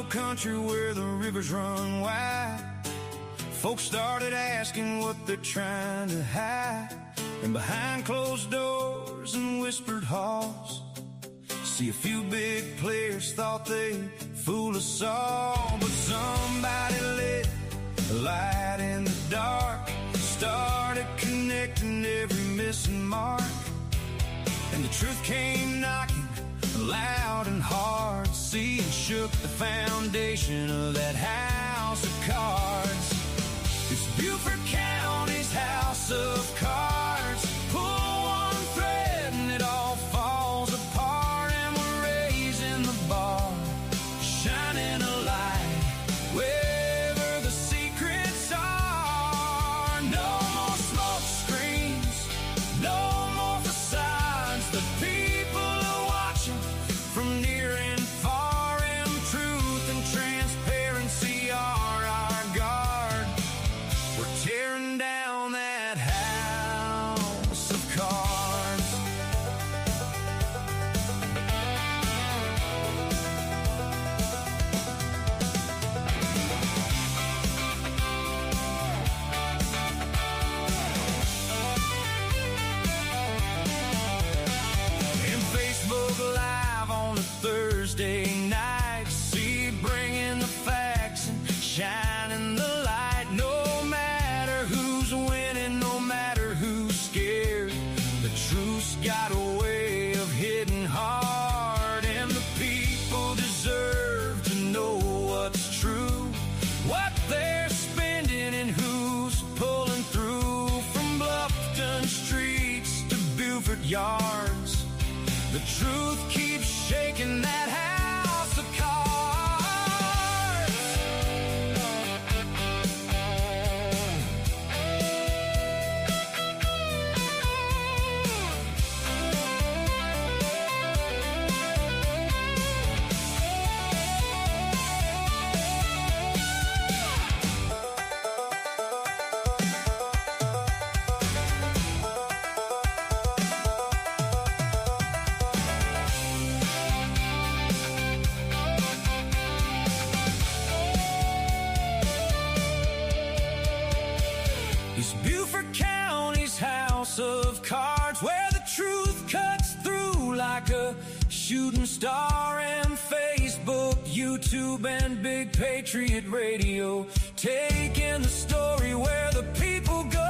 country where the rivers run wide, folks started asking what they're trying to hide. And behind closed doors and whispered halls, see a few big players thought they'd fool us all. But somebody lit a light in the dark, started connecting every missing mark, and the truth came knocking loud and hard. See, it shook the foundation of that house of cards. It's Beaufort County's house of cards. Pull one thread and it all falls apart, and we're raising the bar, shining a light wherever the secrets are. No more smoke screens, no more facades. The people are watching from near and far, and truth and transparency are our guard. We're tearing down that house of cards. And Facebook Live on a Thursday night, see, bringing the facts and shining the light. No matter who's winning, no matter who's scared, the truth's got a way of hitting hard, and the people deserve to know what's true, what they're spending and who's pulling through. From Bluffton streets to Beaufort yards, the truth keeps shaking that house of cards. It's Beaufort County's house of cards, where the truth cuts through like a shooting star. And Facebook, YouTube, and Big Patriot Radio, taking the story where the people go.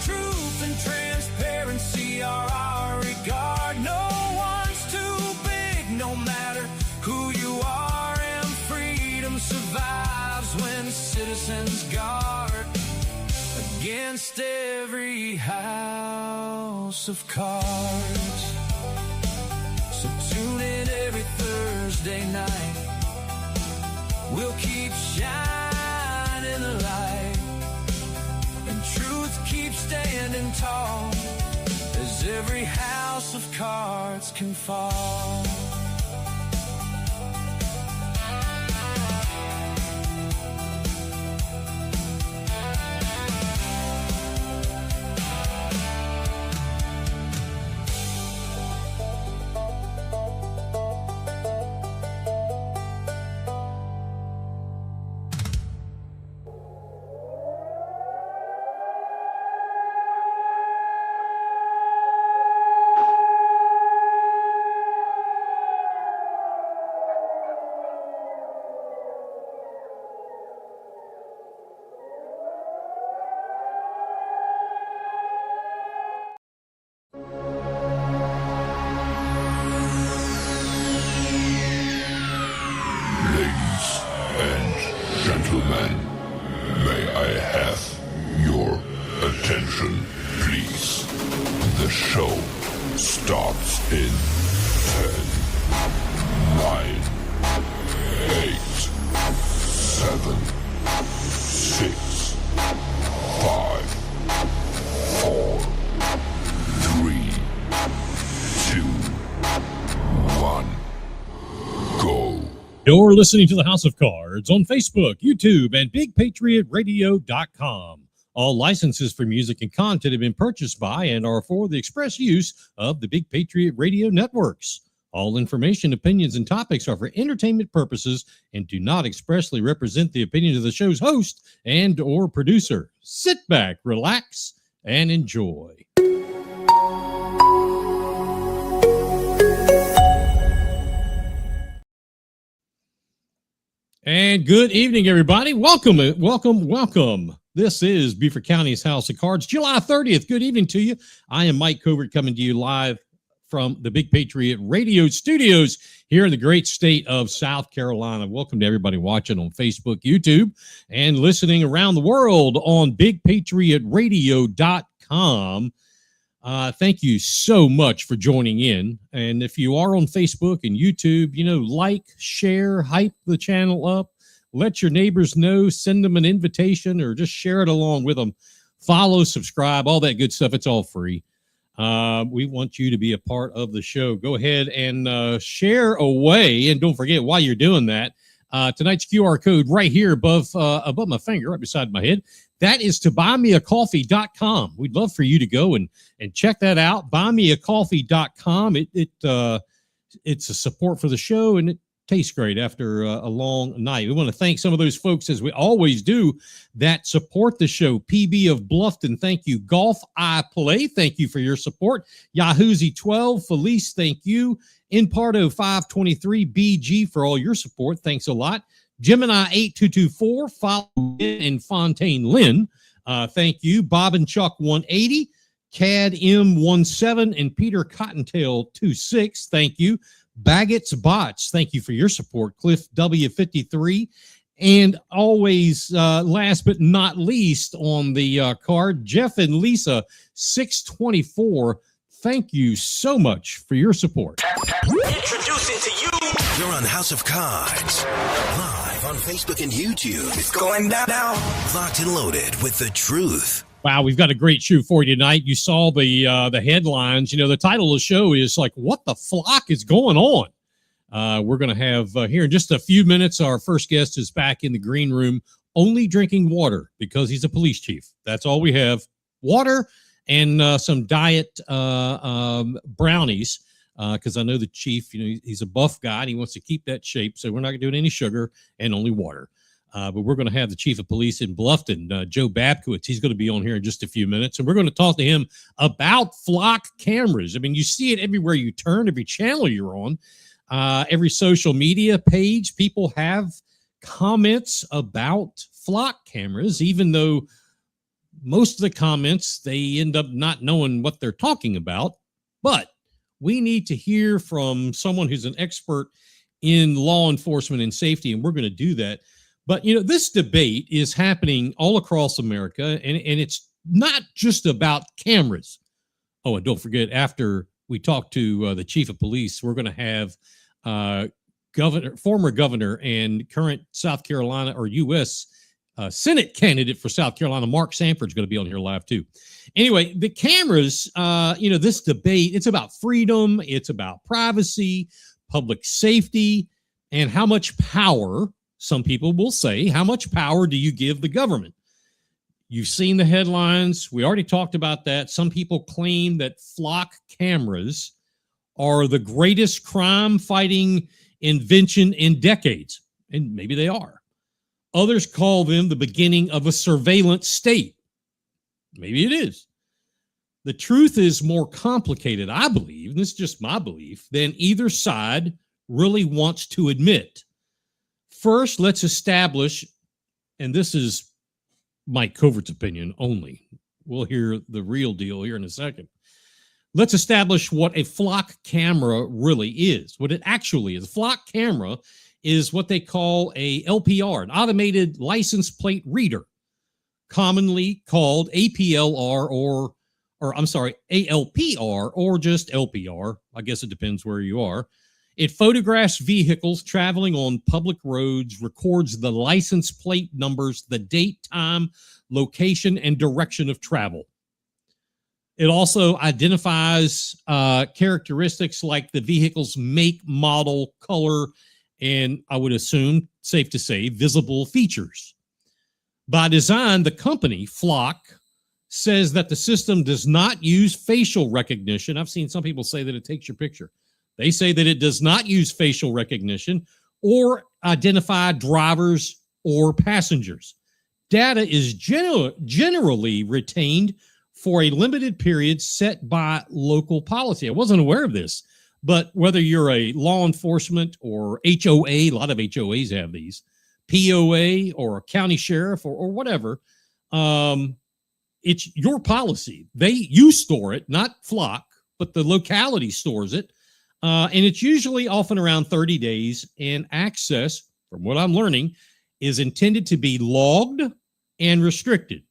Truth and transparency are our regard. No one's too big, no matter who you are. And freedom survives when citizens guard against every house of cards. So tune in every Thursday night, we'll keep shining the light, and truth keeps standing tall as every house of cards can fall. Gentlemen, may I have your attention, please? The show starts in 10, 9, 8, 7, 6, 5, 4, 3, 2, 1, go. You're listening to the House of Cards on Facebook, YouTube, and BigPatriotRadio.com. All licenses for music and content have been purchased by and are for the express use of the Big Patriot Radio Networks. All information, opinions, and topics are for entertainment purposes and do not expressly represent the opinions of the show's host and or producer. Sit back, relax, and enjoy. And good evening, everybody. Welcome. This is Beaufort County's House of Cards, July 30th. Good evening to you. I am Mike Covert coming to you live from the Big Patriot Radio Studios here in the great state of South Carolina. Welcome to everybody watching on Facebook, YouTube, and listening around the world on BigPatriotRadio.com. Thank you so much for joining in. And if you are on Facebook and YouTube, like, share, hype the channel up, let your neighbors know, send them an invitation, or just share it along with them. Follow, subscribe, all that good stuff. It's all free. We want you to be a part of the show. Go ahead and share away. And don't forget, while you're doing that, tonight's QR code right here above my finger, right beside my head, that is to buymeacoffee.com. We'd love for you to go and check that out. Buymeacoffee.com. It's a support for the show, and it tastes great after a long night. We want to thank some of those folks, as we always do, that support the show. PB of Bluffton, thank you. Golf I Play, thank you for your support. Yahoozy 12, Felice, thank you. Inparto 523, BG for all your support. Thanks a lot. Gemini 8224, follow and Fontaine Lynn, thank you. Bob and Chuck 180, Cad M17, and Peter Cottontail 26, thank you. Baggett's Bots, thank you for your support. Cliff W53, and always last but not least on the card, Jeff and Lisa 624. Thank you so much for your support. Introducing to you. You're on House of Cards, live on Facebook and YouTube. It's going down now. Locked and loaded with the truth. Wow, we've got a great show for you tonight. You saw the headlines. The title of the show is like, what the flock is going on? We're going to have here in just a few minutes, our first guest is back in the green room, only drinking water because he's a police chief. That's all we have. Water and some diet brownies because I know the chief, he's a buff guy and he wants to keep that shape. So we're not doing any sugar and only water. But we're going to have the chief of police in Bluffton, Joe Babkiewicz. He's going to be on here in just a few minutes. And we're going to talk to him about flock cameras. I mean, you see it everywhere you turn, every channel you're on, every social media page. People have comments about flock cameras, even though most of the comments, they end up not knowing what they're talking about. But we need to hear from someone who's an expert in law enforcement and safety, and we're going to do that. But, this debate is happening all across America, and it's not just about cameras. Oh, and don't forget, after we talk to the chief of police, we're going to have former governor and current South Carolina or U.S. Senate candidate for South Carolina, Mark Sanford, is going to be on here live, too. Anyway, the cameras, this debate, it's about freedom, it's about privacy, public safety, and how much power. Some people will say, how much power do you give the government? You've seen the headlines. We already talked about that. Some people claim that flock cameras are the greatest crime-fighting invention in decades, and maybe they are. Others call them the beginning of a surveillance state. Maybe it is. The truth is more complicated, I believe, and this is just my belief, than either side really wants to admit. First, let's establish, and this is Mike Covert's opinion only. We'll hear the real deal here in a second. Let's establish what a flock camera really is, what it actually is. A flock camera is what they call a LPR, an automated license plate reader, commonly called APLR or ALPR or just LPR. I guess it depends where you are. It photographs vehicles traveling on public roads, records the license plate numbers, the date, time, location, and direction of travel. It also identifies characteristics like the vehicle's make, model, color, and I would assume, safe to say, visible features. By design, the company, Flock, says that the system does not use facial recognition. I've seen some people say that it takes your picture. They say that it does not use facial recognition or identify drivers or passengers. Data is generally retained for a limited period set by local policy. I wasn't aware of this, but whether you're a law enforcement or HOA, a lot of HOAs have these, POA or a county sheriff or whatever, it's your policy. You store it, not Flock, but the locality stores it. And it's usually often around 30 days, and access, from what I'm learning, is intended to be logged and restricted.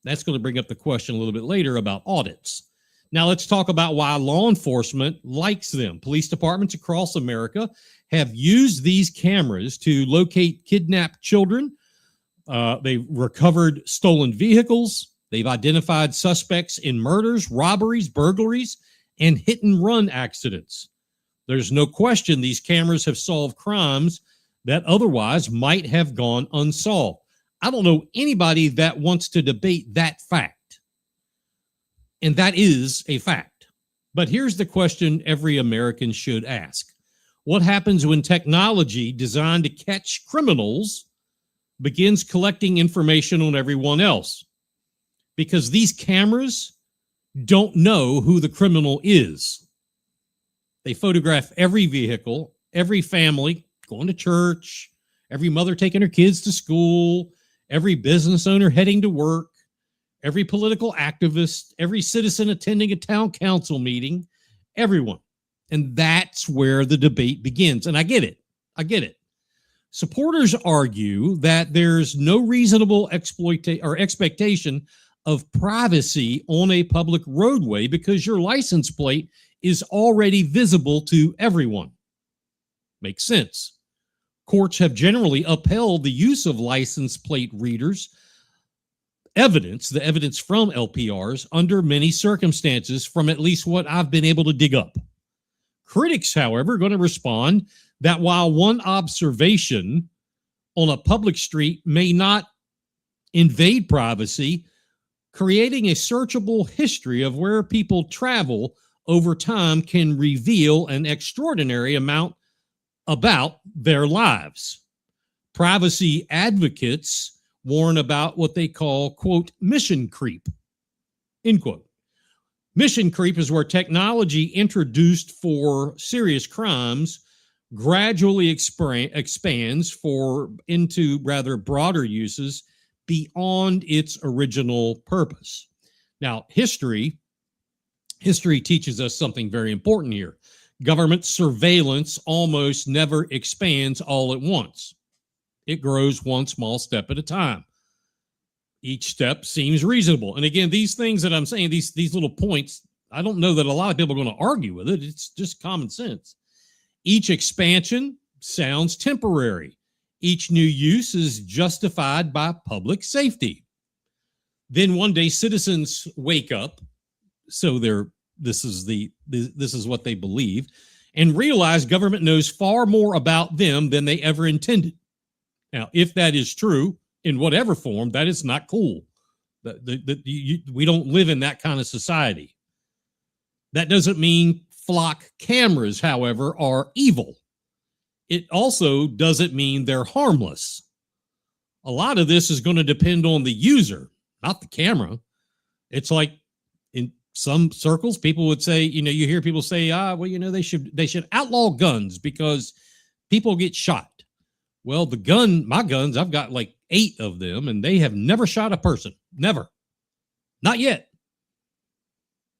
That's going to bring up the question a little bit later about audits. Now let's talk about why law enforcement likes them. Police departments across America have used these cameras to locate kidnapped children. They've recovered stolen vehicles. They've identified suspects in murders, robberies, burglaries, and hit-and-run accidents. There's no question these cameras have solved crimes that otherwise might have gone unsolved. I don't know anybody that wants to debate that fact. And that is a fact. But here's the question every American should ask. What happens when technology designed to catch criminals begins collecting information on everyone else? Because these cameras don't know who the criminal is. They photograph every vehicle, every family going to church, every mother taking her kids to school, every business owner heading to work, every political activist, every citizen attending a town council meeting, everyone. And that's where the debate begins. And I get it. Supporters argue that there's no reasonable expectation of privacy on a public roadway because your license plate is already visible to everyone. Makes sense. Courts have generally upheld the use of license plate readers, the evidence from LPRs, under many circumstances, from at least what I've been able to dig up. Critics, however, are going to respond that while one observation on a public street may not invade privacy, creating a searchable history of where people travel over time can reveal an extraordinary amount about their lives. Privacy advocates warn about what they call, quote, mission creep, end quote. Mission creep is where technology introduced for serious crimes gradually expands into rather broader uses beyond its original purpose. Now, history teaches us something very important here. Government surveillance almost never expands all at once. It grows one small step at a time. Each step seems reasonable. And again, these things that I'm saying, these little points, I don't know that a lot of people are going to argue with it. It's just common sense. Each expansion sounds temporary. Each new use is justified by public safety. Then one day citizens wake up, so this is what they believe, and realize government knows far more about them than they ever intended. Now, if that is true, in whatever form, that is not cool. We don't live in that kind of society. That doesn't mean Flock cameras, however, are evil. It also doesn't mean they're harmless. A lot of this is going to depend on the user, not the camera. It's like in some circles, people would say, you hear people say, they should outlaw guns because people get shot. Well, my guns, I've got like 8 of them, and they have never shot a person. Never. Not yet.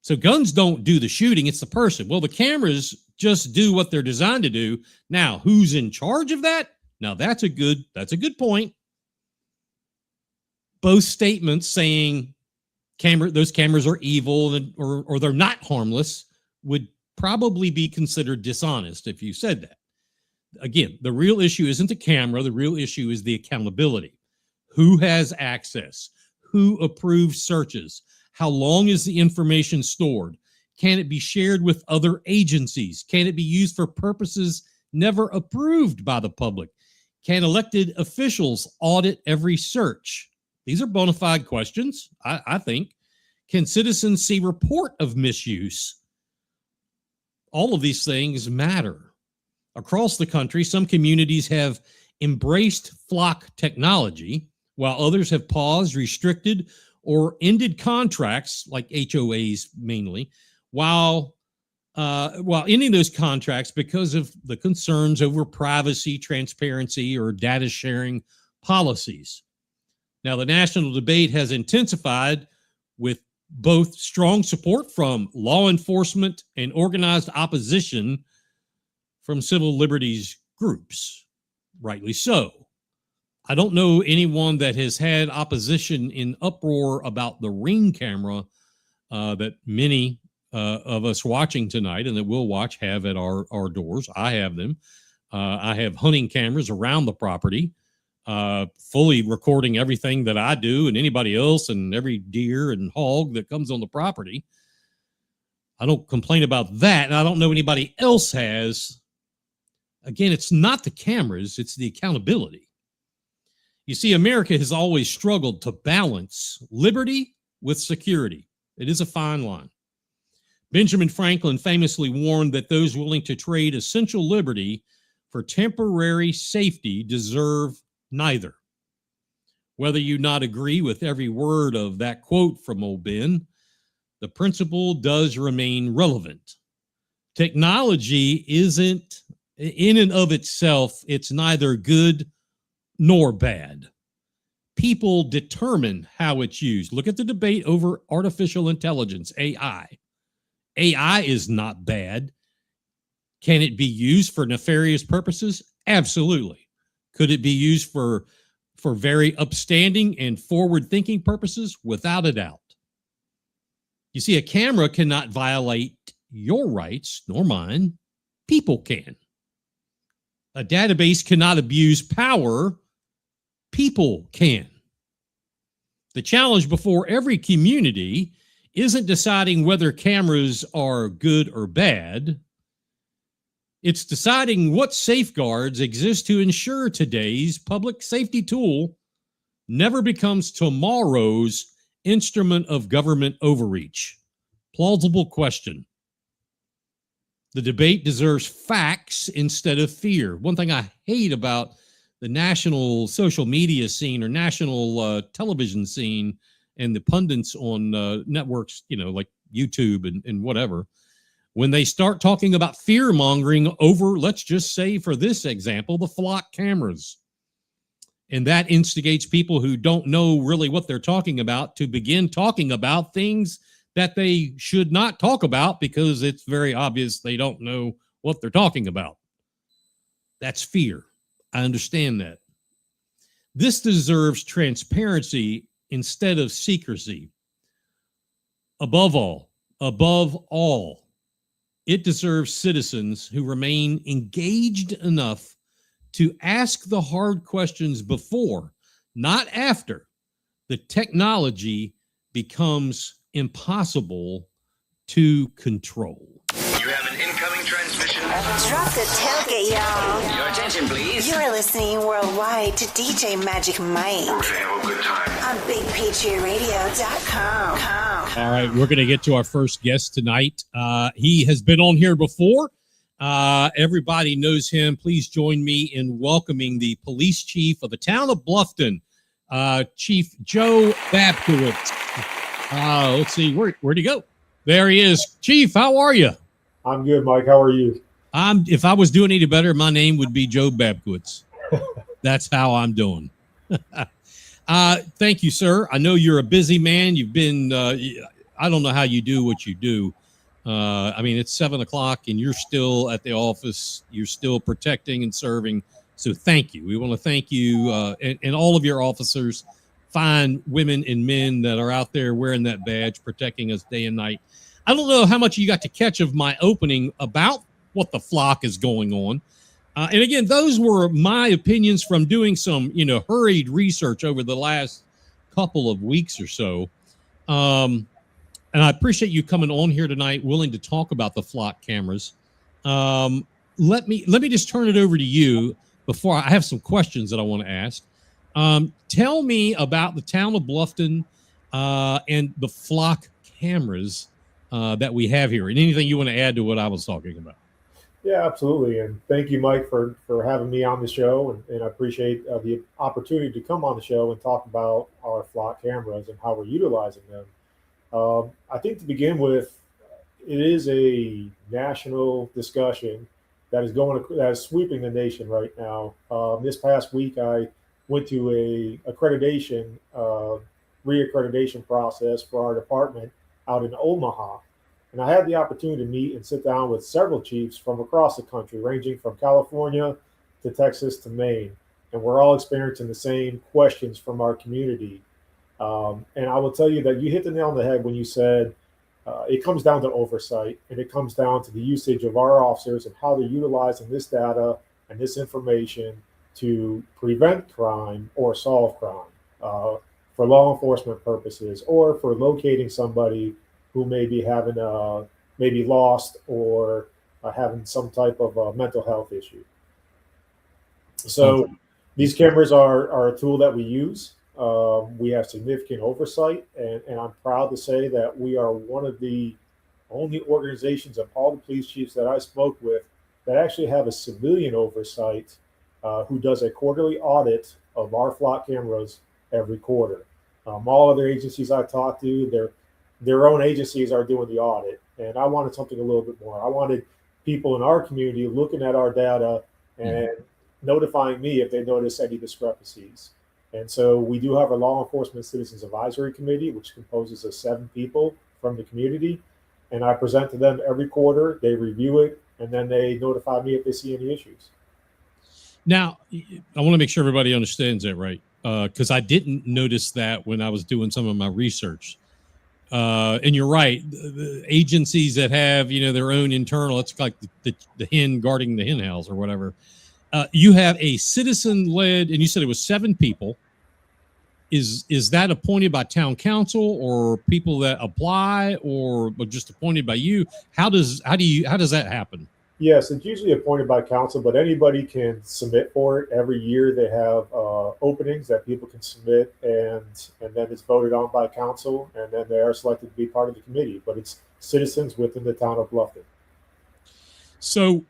So guns don't do the shooting, it's the person. Well, the cameras just do what they're designed to do. Now, who's in charge of that? Now, that's a good point. Both statements saying those cameras are evil or they're not harmless would probably be considered dishonest if you said that. Again, the real issue isn't the camera. The real issue is the accountability. Who has access? Who approves searches? How long is the information stored? Can it be shared with other agencies? Can it be used for purposes never approved by the public? Can elected officials audit every search? These are bona fide questions, I think. Can citizens see report of misuse? all of these things matter. Across the country, some communities have embraced flock technology, while others have paused, restricted, or ended contracts, like HOAs mainly, while ending those contracts because of the concerns over privacy, transparency, or data sharing policies. Now, the national debate has intensified with both strong support from law enforcement and organized opposition from civil liberties groups, rightly so. I don't know anyone that has had opposition in uproar about the Ring camera that many of us watching tonight and that we'll watch have at our doors. I have them. I have hunting cameras around the property, fully recording everything that I do and anybody else and every deer and hog that comes on the property. I don't complain about that, and I don't know anybody else has. Again, it's not the cameras, it's the accountability. You see, America has always struggled to balance liberty with security. It is a fine line. Benjamin Franklin famously warned that those willing to trade essential liberty for temporary safety deserve neither. Whether you not agree with every word of that quote from old Ben, the principle does remain relevant. Technology isn't, in and of itself, it's neither good nor bad. People determine how it's used. Look at the debate over artificial intelligence, AI. AI is not bad. Can it be used for nefarious purposes? Absolutely. Could it be used for very upstanding and forward-thinking purposes? Without a doubt. You see, a camera cannot violate your rights, nor mine. People can. A database cannot abuse power. People can. The challenge before every community isn't deciding whether cameras are good or bad. It's deciding what safeguards exist to ensure today's public safety tool never becomes tomorrow's instrument of government overreach. Plausible question. The debate deserves facts instead of fear. One thing I hate about the national social media scene or national television scene and the pundits on networks, like YouTube and whatever, when they start talking about fear mongering over, let's just say for this example, the flock cameras. And that instigates people who don't know really what they're talking about to begin talking about things that they should not talk about because it's very obvious they don't know what they're talking about. That's fear. I understand that. This deserves transparency instead of secrecy. Above all, it deserves citizens who remain engaged enough to ask the hard questions before, not after, the technology becomes impossible to control. You have an incoming transmission. Drop the tailgate, y'all. Your attention, please. You're listening worldwide to DJ Magic Mike We're gonna have a good time on BigPatriotRadio.com. All right, we're going to get to our first guest tonight. He has been on here before. Everybody knows him. Please join me in welcoming the police chief of the town of Bluffton, Chief Joe Babkiewicz. Let's see, where'd he go? There he is. Chief, how are you? I'm good, Mike. How are you? If I was doing any better, my name would be Joe Babkiewicz. That's how I'm doing. Thank you, sir. I know you're a busy man. You've been, I don't know how you do what you do. It's 7:00 and you're still at the office. You're still protecting and serving. So thank you. We want to thank you and all of your officers, fine women and men that are out there wearing that badge, protecting us day and night. I don't know how much you got to catch of my opening about what the flock is going on. And again, those were my opinions from doing some, hurried research over the last couple of weeks or so. And I appreciate you coming on here tonight, willing to talk about the flock cameras. Let me just turn it over to you before I have some questions that I want to ask. Tell me about the town of Bluffton and the flock cameras. that we have here. And anything you want to add to what I was talking about? Yeah, absolutely. And thank you, Mike, for having me on the show. And I appreciate the opportunity to come on the show and talk about our flock cameras and how we're utilizing them. I think to begin with, it is a national discussion that is sweeping the nation right now. This past week, I went to a reaccreditation process for our department out in Omaha. And I had the opportunity to meet and sit down with several chiefs from across the country, ranging from California to Texas to Maine. And we're all experiencing the same questions from our community. And I will tell you that you hit the nail on the head when you said it comes down to oversight, and it comes down to the usage of our officers and how they're utilizing this data and this information to prevent crime or solve crime for law enforcement purposes, or for locating somebody who may be having maybe lost or having some type of mental health issue. So these cameras are a tool that we use. We have significant oversight, and I'm proud to say that we are one of the only organizations of all the police chiefs that I spoke with that actually have a civilian oversight who does a quarterly audit of our flock cameras every quarter. All other agencies I talked to, their own agencies are doing the audit, and I wanted something a little bit more. I wanted people in our community looking at our data and notifying me if they notice any discrepancies. And so we do have a Law Enforcement Citizens Advisory Committee, which composes of 7 people from the community. And I present to them every quarter, they review it, and then they notify me if they see any issues. Now, I want to make sure everybody understands that, right? Because I didn't notice that when I was doing some of my research. And you're right. The agencies that have, their own internal, it's like the hen guarding the hen house or whatever. You have a citizen-led, and you said it was 7 people. Is that appointed by town council, or people that apply, or just appointed by you? How does that happen? Yes, it's usually appointed by council, but anybody can submit for it. Every year they have openings that people can submit, and then it's voted on by council, and then they are selected to be part of the committee. But it's citizens within the town of Bluffton. So,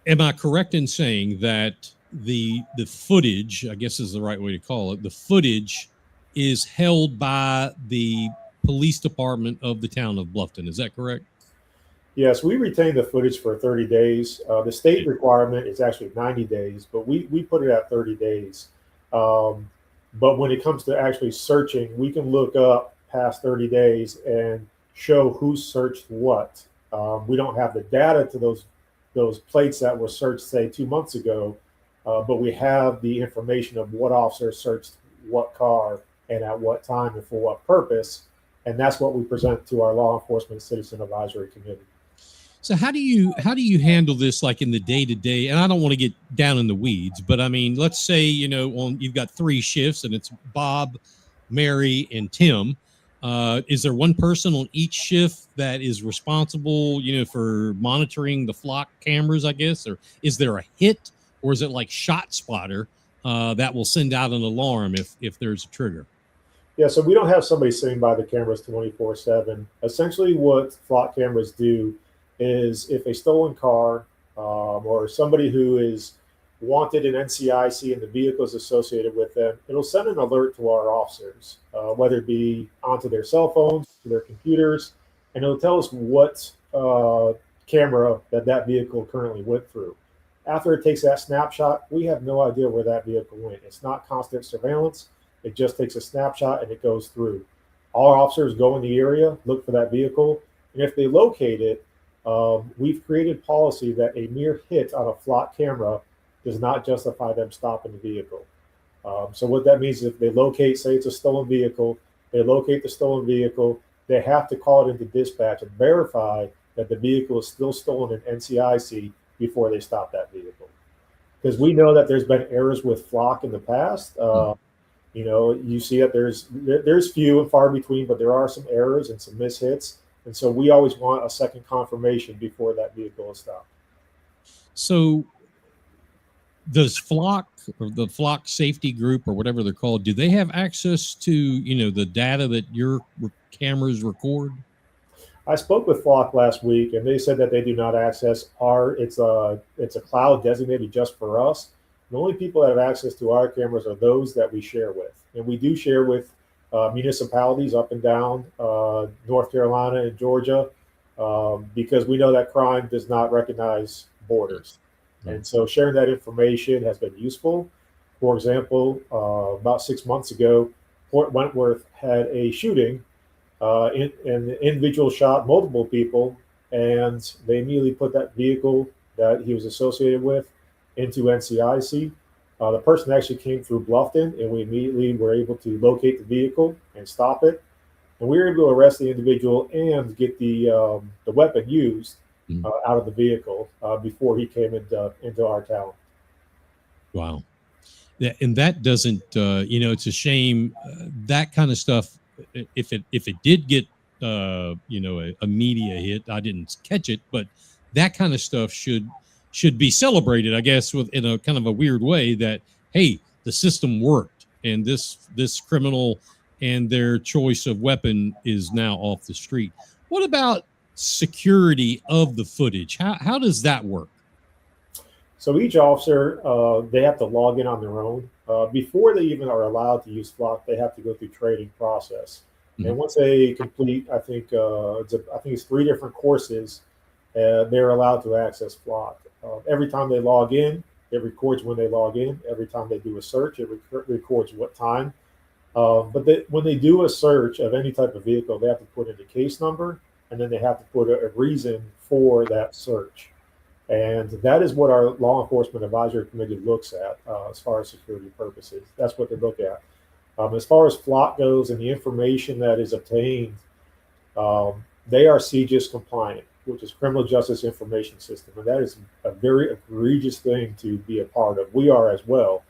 am I correct in saying that the footage, I guess is the right way to call it, the footage is held by the police department of the town of Bluffton? Is that correct? Yes, we retain the footage for 30 days. The state requirement is actually 90 days, but we put it at 30 days. But when it comes to actually searching, we can look up past 30 days and show who searched what. We don't have the data to those plates that were searched, say, 2 months ago, but we have the information of what officer searched what car and at what time and for what purpose. And that's what we present to our Law Enforcement Citizen Advisory Committee. So how do you handle this, like in the day-to-day? And I don't want to get down in the weeds, but I mean, let's say, you've got 3 shifts and it's Bob, Mary, and Tim. Is there one person on each shift that is responsible, for monitoring the flock cameras, I guess? Or is there a hit, or is it like Shot Spotter that will send out an alarm if there's a trigger? Yeah, so we don't have somebody sitting by the cameras 24/7. Essentially what flock cameras do is, if a stolen car or somebody who is wanted in NCIC and the vehicles associated with them, it'll send an alert to our officers, whether it be onto their cell phones, to their computers, and it'll tell us what camera that vehicle currently went through. After it takes that snapshot, we have no idea where that vehicle went. It's not constant surveillance. It just takes a snapshot and it goes through. Our officers go in the area, look for that vehicle, and if they locate it, we've created policy that a mere hit on a flock camera does not justify them stopping the vehicle. So what that means is, if they locate, say it's a stolen vehicle, they locate the stolen vehicle, they have to call it into dispatch and verify that the vehicle is still stolen in NCIC before they stop that vehicle. Because we know that there's been errors with flock in the past. You see that there's few and far between, but there are some errors and some mishits. And so we always want a second confirmation before that vehicle is stopped. So does Flock or the Flock Safety Group or whatever they're called, do they have access to, the data that your cameras record? I spoke with Flock last week, and they said that they do not access our. It's a cloud designated just for us. The only people that have access to our cameras are those that we share with, and we do share with municipalities up and down North Carolina and Georgia, because we know that crime does not recognize borders, and so sharing that information has been useful. For example, about 6 months ago, Fort Wentworth had a shooting. And the individual shot multiple people, and they immediately put that vehicle that he was associated with into NCIC. The person actually came through Bluffton, and we immediately were able to locate the vehicle and stop it. And we were able to arrest the individual and get the weapon used out of the vehicle before he came into our town. Wow. Yeah, and that doesn't, it's a shame that kind of stuff. If it did get a media hit, I didn't catch it, but that kind of stuff should be celebrated, I guess, in a kind of a weird way that, hey, the system worked, and this criminal and their choice of weapon is now off the street. What about security of the footage? How does that work? So each officer, they have to log in on their own. Before they even are allowed to use Flock, they have to go through training process. And once they complete, I think it's 3 different courses, they're allowed to access Flock. Every time they log in, it records when they log in. Every time they do a search, it records what time. But when they do a search of any type of vehicle, they have to put in the case number, and then they have to put a reason for that search. And that is what our law enforcement advisory committee looks at as far as security purposes. That's what they look at. As far as Flock goes and the information that is obtained, they are CJIS compliant, which is Criminal Justice Information System. And that is a very egregious thing to be a part of. We are as well.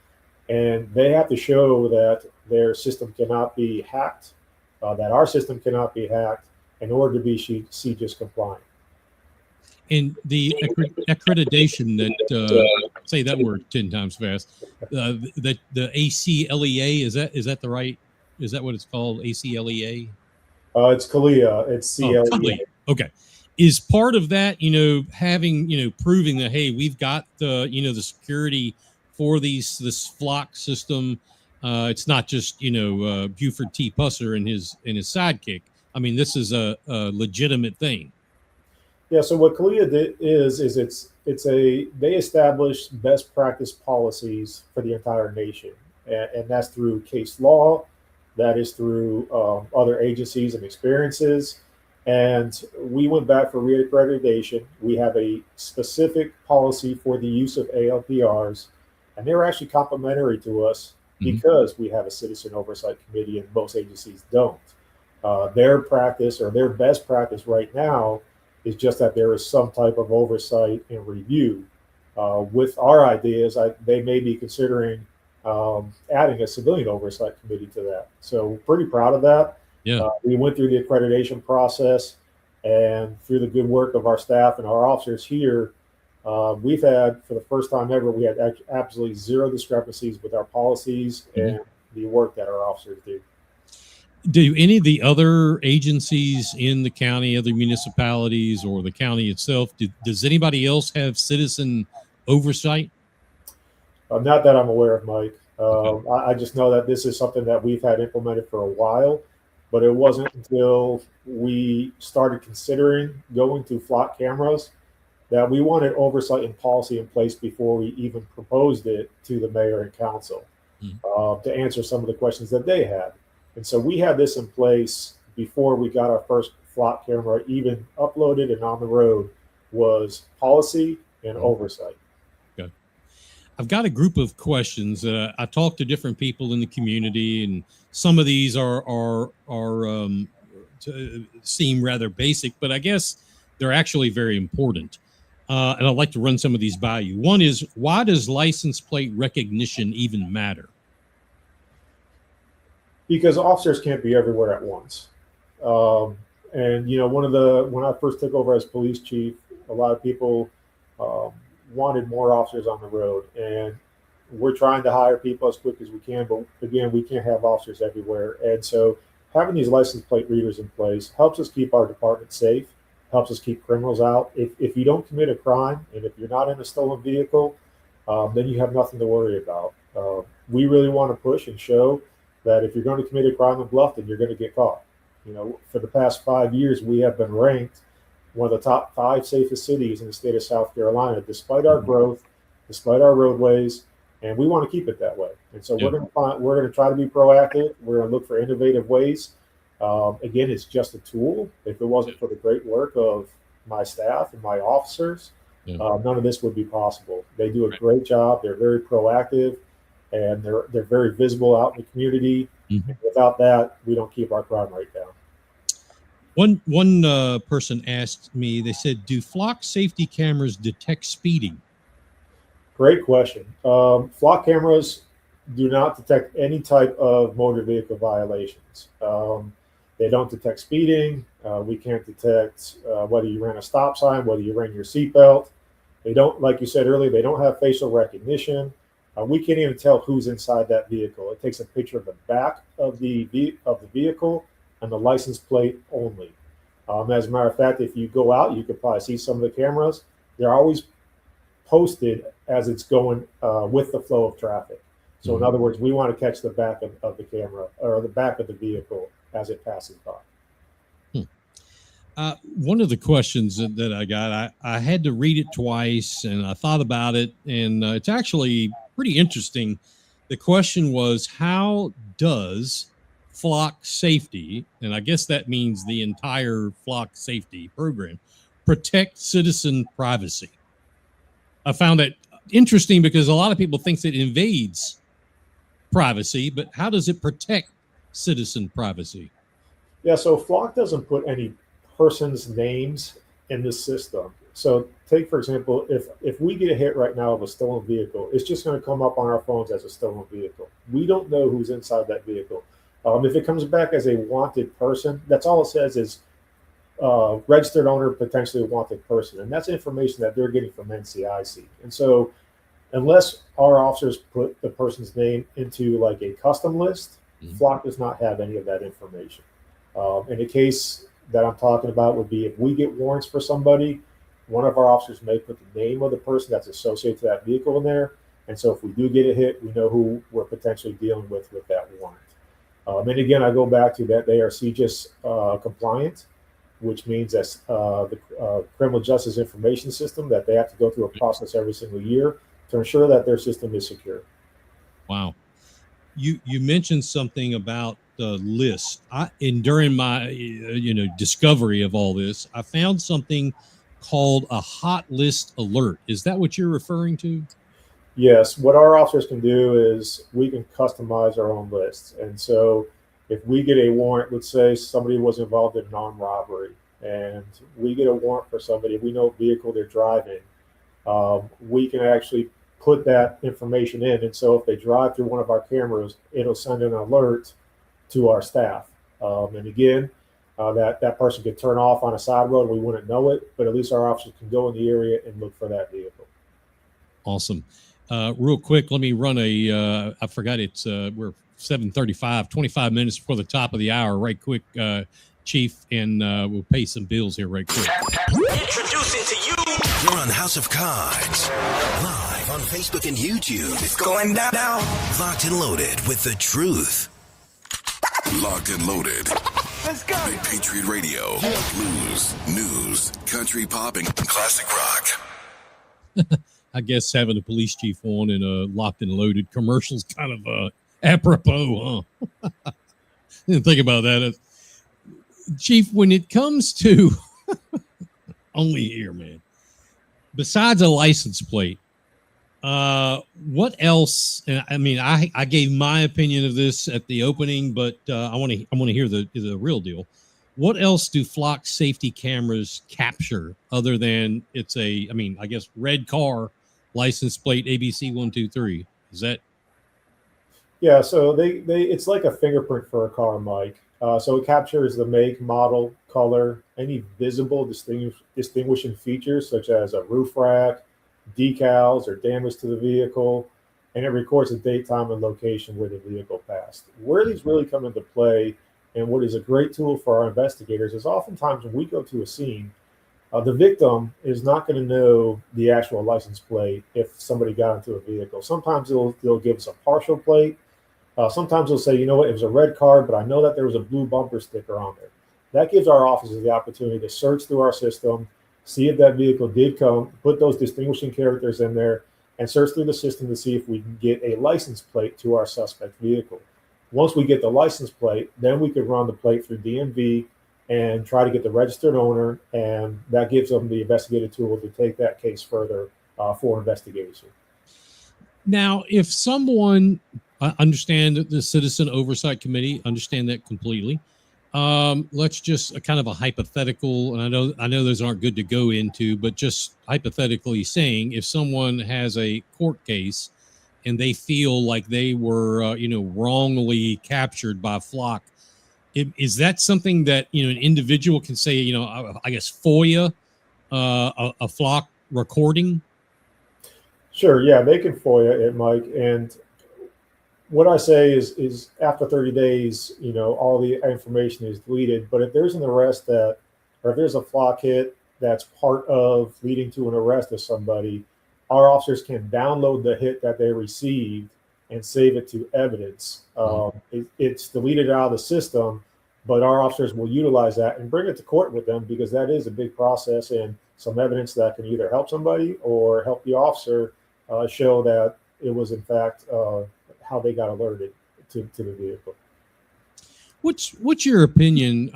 And they have to show that their system cannot be hacked, that our system cannot be hacked in order to be CJIS compliant. And the accreditation that say that word 10 times fast, the ACLEA, is that the right? Is that what it's called? ACLEA? It's CALEA. It's CLEA. Okay. Is part of that, having, proving that, hey, we've got the security for this Flock system. It's not just, Buford T. Pusser and his sidekick. I mean, this is a legitimate thing. Yeah, so what CALEA is they establish best practice policies for the entire nation, and that's through case law, that is through other agencies and experiences, and we went back for reaccreditation. We have a specific policy for the use of ALPRs, and they're actually complementary to us because we have a citizen oversight committee and most agencies don't. Their practice or their best practice right now is just that there is some type of oversight and review. With our ideas, they may be considering adding a civilian oversight committee to that. So we're pretty proud of that. Yeah. We went through the accreditation process, and through the good work of our staff and our officers here, we've had, for the first time ever, we had absolutely zero discrepancies with our policies and the work that our officers do. Do any of the other agencies in the county, other municipalities, or the county itself, does anybody else have citizen oversight? Not that I'm aware of, Mike. I just know that this is something that we've had implemented for a while, but it wasn't until we started considering going to Flock cameras that we wanted oversight and policy in place before we even proposed it to the mayor and council to answer some of the questions that they had. And so we had this in place before we got our first Flock camera even uploaded and on the road, was policy and oversight. Okay. I've got a group of questions. I talked to different people in the community, and some of these seem rather basic, but I guess they're actually very important. And I'd like to run some of these by you. One is, why does license plate recognition even matter? Because officers can't be everywhere at once. And, when I first took over as police chief, a lot of people wanted more officers on the road. And we're trying to hire people as quick as we can, but again, we can't have officers everywhere. And so having these license plate readers in place helps us keep our department safe, helps us keep criminals out. If you don't commit a crime and if you're not in a stolen vehicle, then you have nothing to worry about. We really want to push and show that if you're going to commit a crime in Bluffton, you're going to get caught. For the past 5 years, we have been ranked one of the top 5 safest cities in the state of South Carolina, despite our growth, despite our roadways, and we want to keep it that way. And so we're going to try to be proactive. We're going to look for innovative ways. Again, it's just a tool. If it wasn't for the great work of my staff and my officers, none of this would be possible. They do a great job. They're very proactive, and they're very visible out in the community. And without that, we don't keep our crime rate down. One person asked me, they said, do flock safety cameras detect speeding? Great question. Flock cameras do not detect any type of motor vehicle violations. They don't detect speeding. We can't detect whether you ran a stop sign, whether you ran your seatbelt. They don't, like you said earlier, they don't have facial recognition. We can't even tell who's inside that vehicle. It takes a picture of the back of the vehicle and the license plate only. As a matter of fact, if you go out, you could probably see some of the cameras. They're always posted as it's going with the flow of traffic. So in other words, we want to catch the back of the camera or the back of the vehicle as it passes by. One of the questions that I got, I had to read it twice and I thought about it, and it's actually pretty interesting. The question was, how does flock safety, and I guess that means the entire flock safety program, protect citizen privacy? I found that interesting because a lot of people think that it invades privacy, but how does it protect citizen privacy? Yeah, so Flock doesn't put any person's names in the system. So take, for example, if we get a hit right now of a stolen vehicle, it's just going to come up on our phones as a stolen vehicle. We don't know who's inside that vehicle. If it comes back as a wanted person, that's all it says is registered owner, potentially wanted person. And that's information that they're getting from NCIC. And so unless our officers put the person's name into like a custom list, Flock does not have any of that information. In the case that I'm talking about would be if we get warrants for somebody, one of our officers may put the name of the person that's associated to that vehicle in there. And so if we do get a hit, we know who we're potentially dealing with that warrant. And again, I go back to that they are CJIS compliant, which means that's the Criminal Justice Information System, that they have to go through a process every single year to ensure that their system is secure. Wow. You mentioned something about the list. During my discovery of all this, I found something called a hot list alert. Is that what you're referring to? Yes. What our officers can do is we can customize our own lists. And so if we get a warrant, let's say somebody was involved in an armed robbery, and we get a warrant for somebody, we know what vehicle they're driving, we can actually put that information in. And so if they drive through one of our cameras, it'll send an alert to our staff. And again, that person could turn off on a side road, we wouldn't know it, but at least our officers can go in the area and look for that vehicle. Awesome. Real quick, let me run I forgot it's, we're 7:35, 25 minutes before the top of the hour, right quick, Chief, and we'll pay some bills here right quick. Introducing to you. You're on House of Cards, live on Facebook and YouTube. It's going down now. Locked and loaded with the truth. Locked and loaded. Let's go. Big Patriot Radio. Blues, news, country pop, and classic rock. I guess having a police chief on in a locked and loaded commercial's kind of apropos, huh? Didn't think about that. Chief, when it comes to only here, man, besides a license plate, what else? I mean, I gave my opinion of this at the opening, but I want to hear the real deal. What else do flock safety cameras capture other than I guess red car, license plate ABC 123? Is that? Yeah, so it's like a fingerprint for a car, Mike. So it captures the make, model, color, any visible distinguishing features such as a roof rack, decals, or damage to the vehicle. and it records the date, time, and location where the vehicle passed. Where these really come into play, and what is a great tool for our investigators, is oftentimes when we go to a scene, the victim is not going to know the actual license plate if somebody got into a vehicle. Sometimes they'll give us a partial plate. Sometimes they'll say, you know what, it was a red card, but I know that there was a blue bumper sticker on there. That gives our officers the opportunity to search through our system, see if that vehicle did come, put those distinguishing characters in there, and search through the system to see if we can get a license plate to our suspect vehicle. Once we get the license plate, then we could run the plate through DMV and try to get the registered owner, and that gives them the investigative tool to take that case further for investigation. Now, if someone, I understand that the Citizen Oversight Committee, understand that completely. Let's just a kind of a hypothetical, and I know those aren't good to go into, but just hypothetically saying, if someone has a court case and they feel like they were, wrongly captured by Flock, is that something that, an individual can say, I guess FOIA a Flock recording? Sure, yeah, they can FOIA it, Mike. And what I say is after 30 days, all the information is deleted. But if there's an arrest or if there's a Flock hit that's part of leading to an arrest of somebody, our officers can download the hit that they received and save it to evidence. It's deleted out of the system, but our officers will utilize that and bring it to court with them, because that is a big process and some evidence that can either help somebody or help the officer show that it was in fact how they got alerted to the vehicle. What's your opinion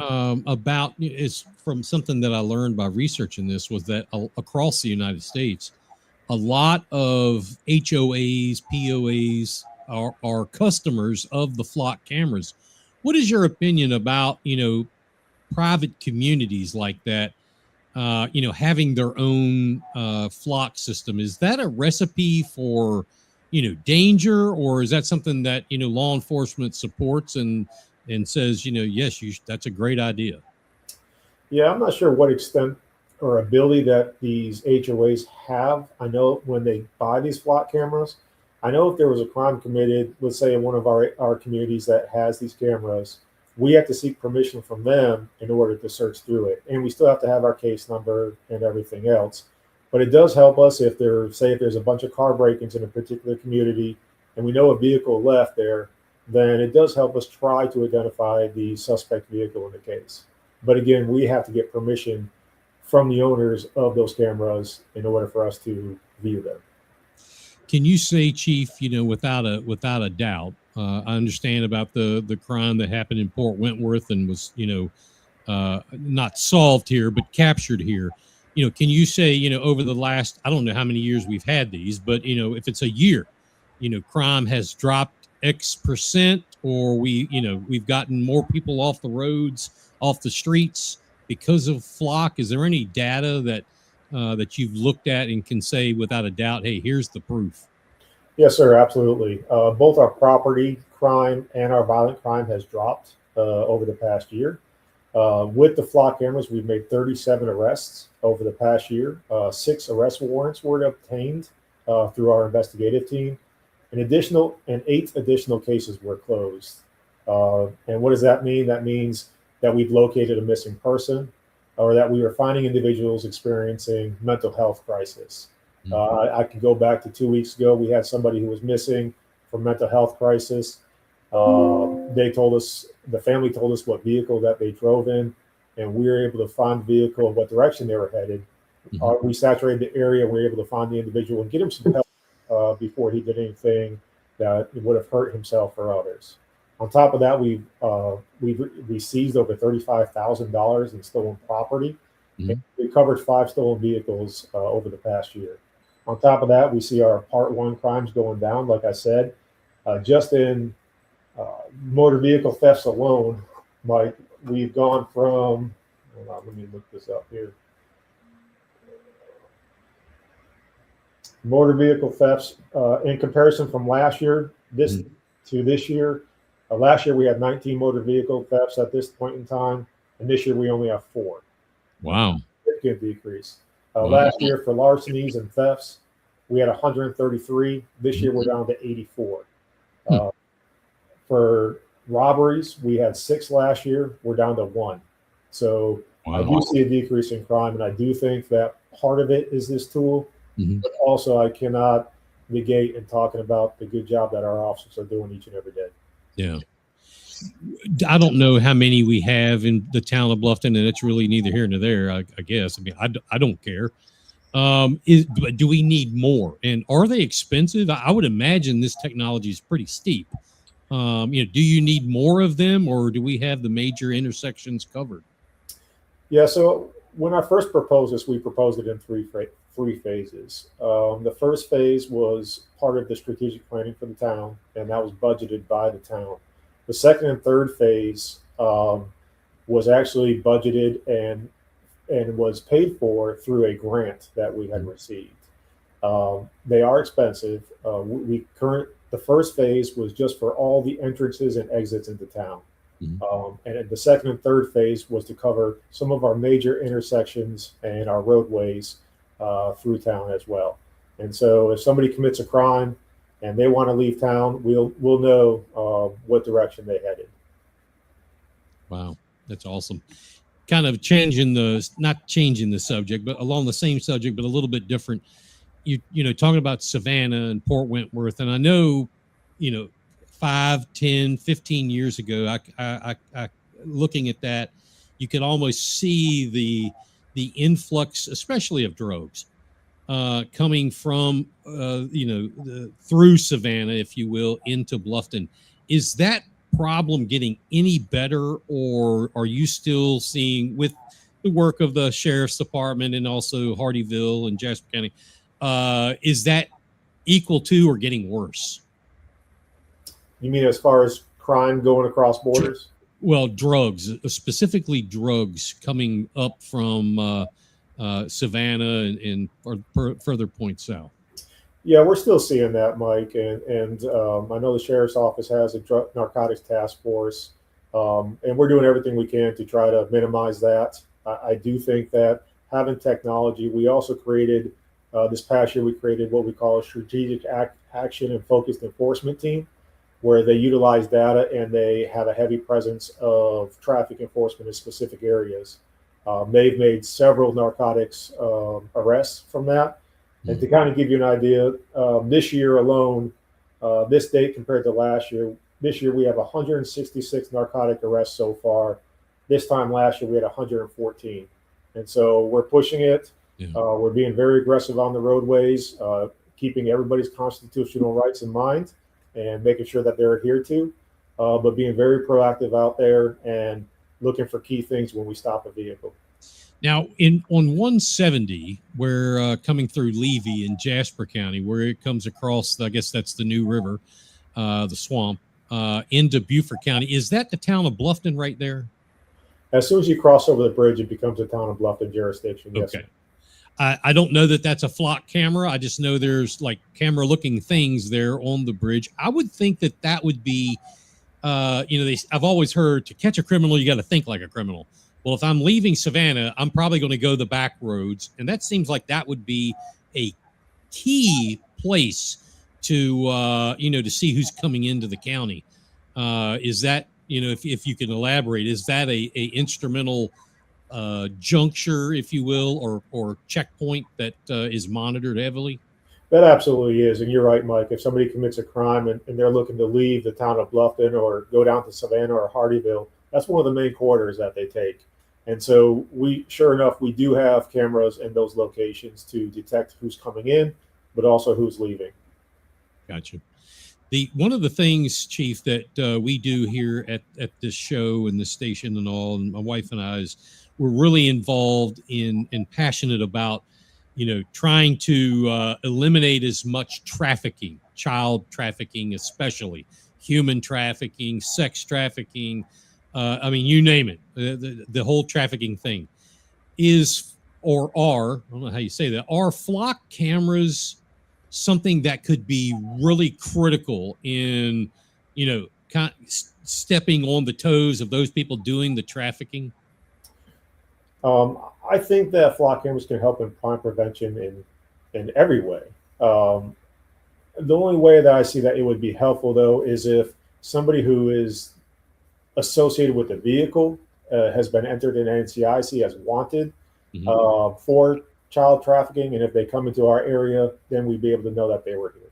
about, is from something that I learned by researching this, was that across the United States, a lot of HOAs, POAs are customers of the Flock cameras. What is your opinion about, private communities like that, having their own Flock system? Is that a recipe for, danger, or is that something that, law enforcement supports and says, yes, that's a great idea? Yeah, I'm not sure what extent or ability that these HOAs have. I know when they buy these Flock cameras, I know if there was a crime committed, let's say in one of our communities that has these cameras, we have to seek permission from them in order to search through it. And we still have to have our case number and everything else. But it does help us if there's a bunch of car break-ins in a particular community and we know a vehicle left there, then it does help us try to identify the suspect vehicle in the case. But again, we have to get permission from the owners of those cameras in order for us to view them. Can you say, Chief, without a doubt, I understand about the crime that happened in Port Wentworth and was, not solved here, but captured here. Can you say, over the last, I don't know how many years we've had these, but, if it's a year, crime has dropped X percent, or we've gotten more people off the roads, off the streets because of Flock? Is there any data that you've looked at and can say without a doubt, hey, here's the proof? Yes, sir, absolutely. Both our property crime and our violent crime has dropped over the past year. With the Flock cameras, we've made 37 arrests over the past year. 6 arrest warrants were obtained through our investigative team. An 8 additional cases were closed. And what does that mean? That means that we've located a missing person, or that we are finding individuals experiencing mental health crisis. I can go back to 2 weeks ago. We had somebody who was missing from mental health crisis. The family told us what vehicle that they drove in, and we were able to find the vehicle and what direction they were headed. We saturated the area. We were able to find the individual and get him some help before he did anything that would have hurt himself or others. On top of that, we seized over $35,000 in stolen property. We recovered 5 stolen vehicles over the past year. On top of that, we see our Part 1 crimes going down. Like I said, just in motor vehicle thefts alone, Mike, we've gone from, hold on, let me look this up here. Motor vehicle thefts in comparison from last year to this year. Last year we had 19 motor vehicle thefts at this point in time, and this year we only have 4. Wow. Significant decrease. Last year for larcenies and thefts, we had 133. This year we're down to 84. For robberies, we had 6 last year. We're down to 1. So I do see a decrease in crime, and I do think that part of it is this tool. But also, I cannot negate in talking about the good job that our officers are doing each and every day. Yeah. I don't know how many we have in the town of Bluffton, and it's really neither here nor there, I guess. I mean, I don't care. But do we need more? And are they expensive? I would imagine this technology is pretty steep. Do you need more of them, or do we have the major intersections covered? Yeah, so when I first proposed this, we proposed it in three phases. The first phase was part of the strategic planning for the town, and that was budgeted by the town. The second and third phase was actually budgeted and was paid for through a grant that we had received. They are expensive. The first phase was just for all the entrances and exits into town. And the second and third phase was to cover some of our major intersections and our roadways through town as well. And so if somebody commits a crime and they want to leave town, we'll know what direction they headed. Wow, that's awesome. Kind of not changing the subject, but along the same subject, but a little bit different. Talking about Savannah and Port Wentworth, and I know, 5, 10, 15 years ago, I looking at that, you could almost see the influx, especially of drugs, coming from, through Savannah, if you will, into Bluffton. Is that problem getting any better, or are you still seeing, with the work of the sheriff's department and also Hardyville and Jasper County, is that equal to or getting worse? You mean as far as crime going across borders? Well, drugs, specifically drugs coming up from Savannah or further points south. Yeah, we're still seeing that, Mike, and I know the sheriff's office has a drug narcotics task force, and we're doing everything we can to try to minimize that. I do think that having technology, we also created this past year, we created what we call a strategic action and focused enforcement team, where they utilize data and they have a heavy presence of traffic enforcement in specific areas. They've made several narcotics arrests from that. And to kind of give you an idea, this year alone, this date compared to last year, this year we have 166 narcotic arrests so far. This time last year we had 114. And so we're pushing it. We're being very aggressive on the roadways, keeping everybody's constitutional rights in mind and making sure that they're adhered to, but being very proactive out there and looking for key things when we stop a vehicle. Now, on 170, we're coming through Levy in Jasper County, where it comes across, I guess that's the New River, the swamp, into Beaufort County. Is that the town of Bluffton right there? As soon as you cross over the bridge, it becomes a town of Bluffton jurisdiction. Yes, okay. I don't know that that's a flock camera. I just know there's like camera looking things there on the bridge. I would think that would be, I've always heard to catch a criminal, you got to think like a criminal. Well, if I'm leaving Savannah, I'm probably going to go the back roads. And that seems like that would be a key place to, to see who's coming into the county. Is that, if you can elaborate, is that a instrumental juncture, if you will, or checkpoint that is monitored heavily? That absolutely is. And you're right, Mike. If somebody commits a crime and they're looking to leave the town of Bluffton or go down to Savannah or Hardyville, that's one of the main corridors that they take. And so sure enough, we do have cameras in those locations to detect who's coming in, but also who's leaving. Gotcha. One of the things, Chief, that we do here at this show and the station and all, and my wife and I, is we're really involved in and passionate about, trying to eliminate as much trafficking, child trafficking, especially human trafficking, sex trafficking. You name it, the whole trafficking thing I don't know how you say that, are flock cameras something that could be really critical in, stepping on the toes of those people doing the trafficking? I think that flock cameras can help in crime prevention in every way. Um, the only way that I see that it would be helpful, though, is if somebody who is associated with the vehicle has been entered in NCIC as wanted for child trafficking, and if they come into our area, then we'd be able to know that they were here.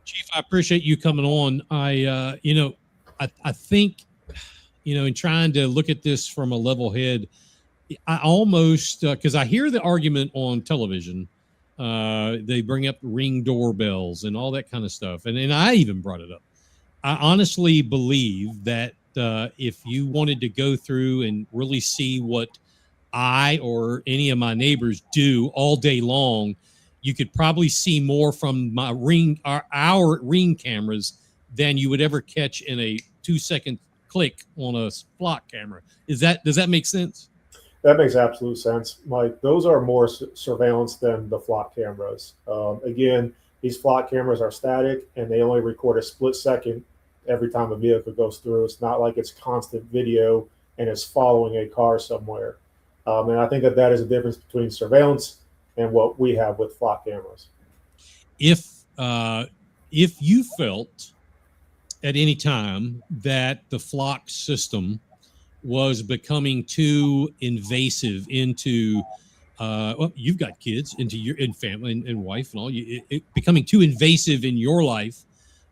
Chief, I appreciate you coming on. I think, in trying to look at this from a level head, I almost, because I hear the argument on television, they bring up Ring doorbells and all that kind of stuff. And I even brought it up. I honestly believe that if you wanted to go through and really see what I or any of my neighbors do all day long, you could probably see more from my our Ring cameras than you would ever catch in a 2-second click on a flock camera. Does that make sense? That makes absolute sense, Mike. Those are more surveillance than the flock cameras. Again, these flock cameras are static and they only record a split second every time a vehicle goes through. It's not like it's constant video and it's following a car somewhere. And I think that is a difference between surveillance and what we have with flock cameras. If you felt at any time that the flock system was becoming too invasive into, you've got kids, into your family and wife and all, it becoming too invasive in your life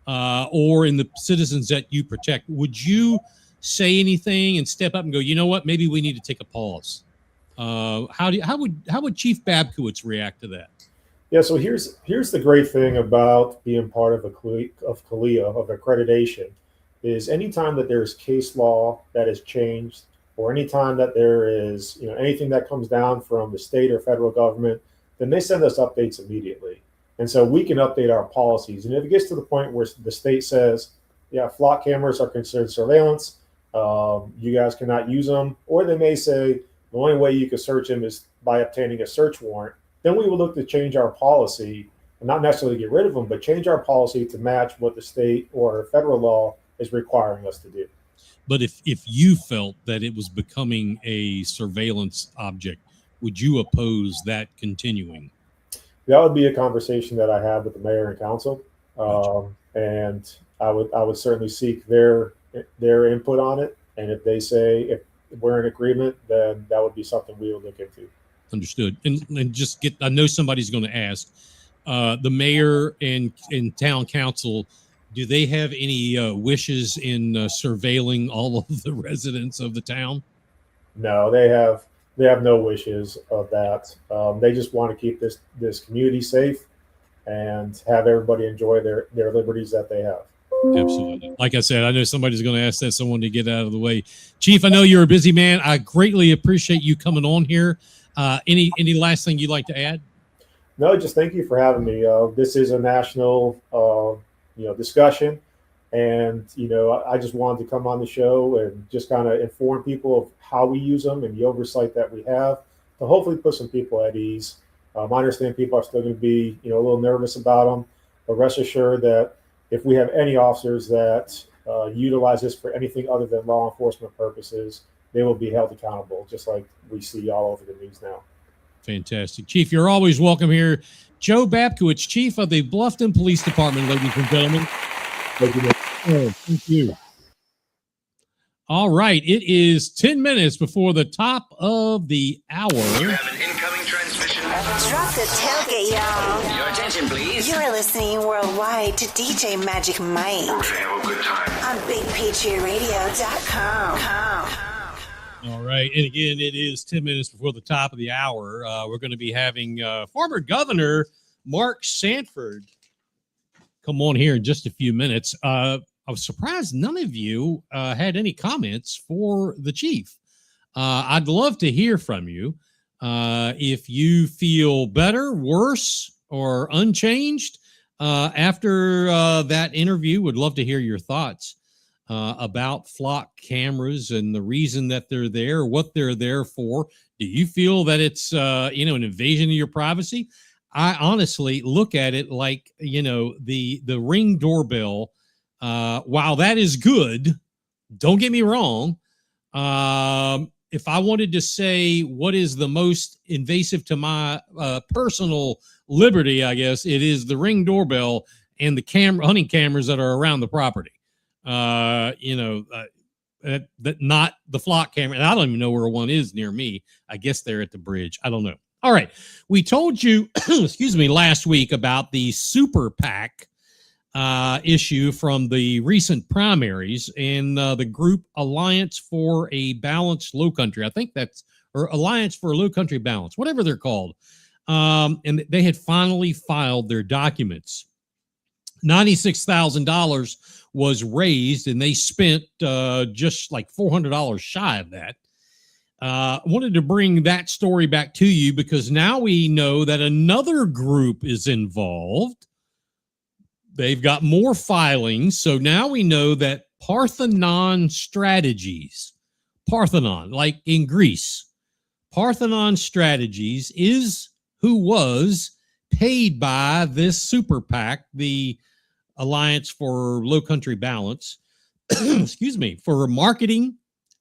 or in the citizens that you protect, would you say anything and step up and go, you know what, maybe we need to take a pause? How would Chief Babkiewicz react to that? Yeah, so here's the great thing about being part of CALEA, of accreditation, is anytime that there's case law that is changed, or anytime that there is anything that comes down from the state or federal government, then they send us updates immediately. And so we can update our policies. And if it gets to the point where the state says, yeah, flock cameras are considered surveillance, you guys cannot use them, or they may say the only way you can search them is by obtaining a search warrant, then we will look to change our policy, and not necessarily get rid of them, but change our policy to match what the state or federal law is requiring us to do. But if you felt that it was becoming a surveillance object, would you oppose that continuing? That would be a conversation that I have with the mayor and council, and I would certainly seek their input on it. And if they say if we're in agreement, then that would be something we would look into. Understood. And just I know somebody's going to ask, the mayor and town council, do they have any wishes in surveilling all of the residents of the town? No, they have no wishes of that. They just want to keep this community safe and have everybody enjoy their liberties that they have. Absolutely. Like I said, I know somebody's going to ask that, someone to get out of the way. Chief, I know you're a busy man. I greatly appreciate you coming on here. Any last thing you'd like to add? No, just thank you for having me. This is a national discussion, and I just wanted to come on the show and just kind of inform people of how we use them and the oversight that we have to hopefully put some people at ease. I understand people are still going to be a little nervous about them, but rest assured that if we have any officers that utilize this for anything other than law enforcement purposes, they will be held accountable, just like we see all over the news now. Fantastic. Chief, you're always welcome here. Joe Babkiewicz, Chief of the Bluffton Police Department, ladies and gentlemen. Thank you. All right. It is 10 minutes before the top of the hour. You have an incoming transmission. Drop the tailgate, y'all. Your attention, please. You're listening worldwide to DJ Magic Mike To have a good time. on BigPatriotRadio.com. All right. And again, it is 10 minutes before the top of the hour. We're going to be having former Governor Mark Sanford come on here in just a few minutes. I was surprised none of you had any comments for the chief. I'd love to hear from you. If you feel better, worse, or unchanged after that interview, would love to hear your thoughts about flock cameras and the reason that they're there, what they're there for. Do you feel that it's an invasion of your privacy? I honestly look at it like, the Ring doorbell. While that is good, don't get me wrong, if I wanted to say what is the most invasive to my personal liberty, I guess it is the Ring doorbell and the hunting cameras that are around the property. That not the flock camera. And I don't even know where one is near me. I guess they're at the bridge. I don't know. All right. We told you, excuse me, last week about the super PAC issue from the recent primaries and the group Alliance for a Balanced Low Country. I think that's, or Alliance for a Low Country Balance, whatever they're called. And they had finally filed their documents. $96,000 was raised, and they spent just like $400 shy of that. I wanted to bring that story back to you because now we know that another group is involved. They've got more filings. So now we know that Parthenon Strategies, Parthenon, like in Greece, Parthenon Strategies is who was paid by this super PAC, the Alliance for Low Country Balance, excuse me, for marketing,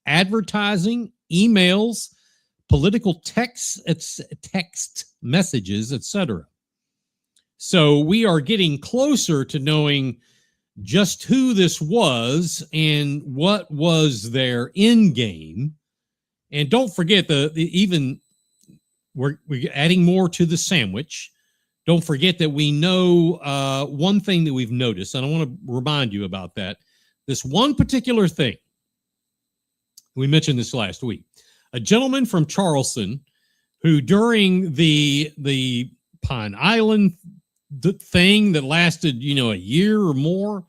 advertising, emails, political text messages, etc. So we are getting closer to knowing just who this was and what was their end game. And don't forget we're adding more to the sandwich. Don't forget that we know one thing that we've noticed, and I want to remind you about that. This one particular thing, we mentioned this last week. A gentleman from Charleston who during the Pine Island thing that lasted, a year or more,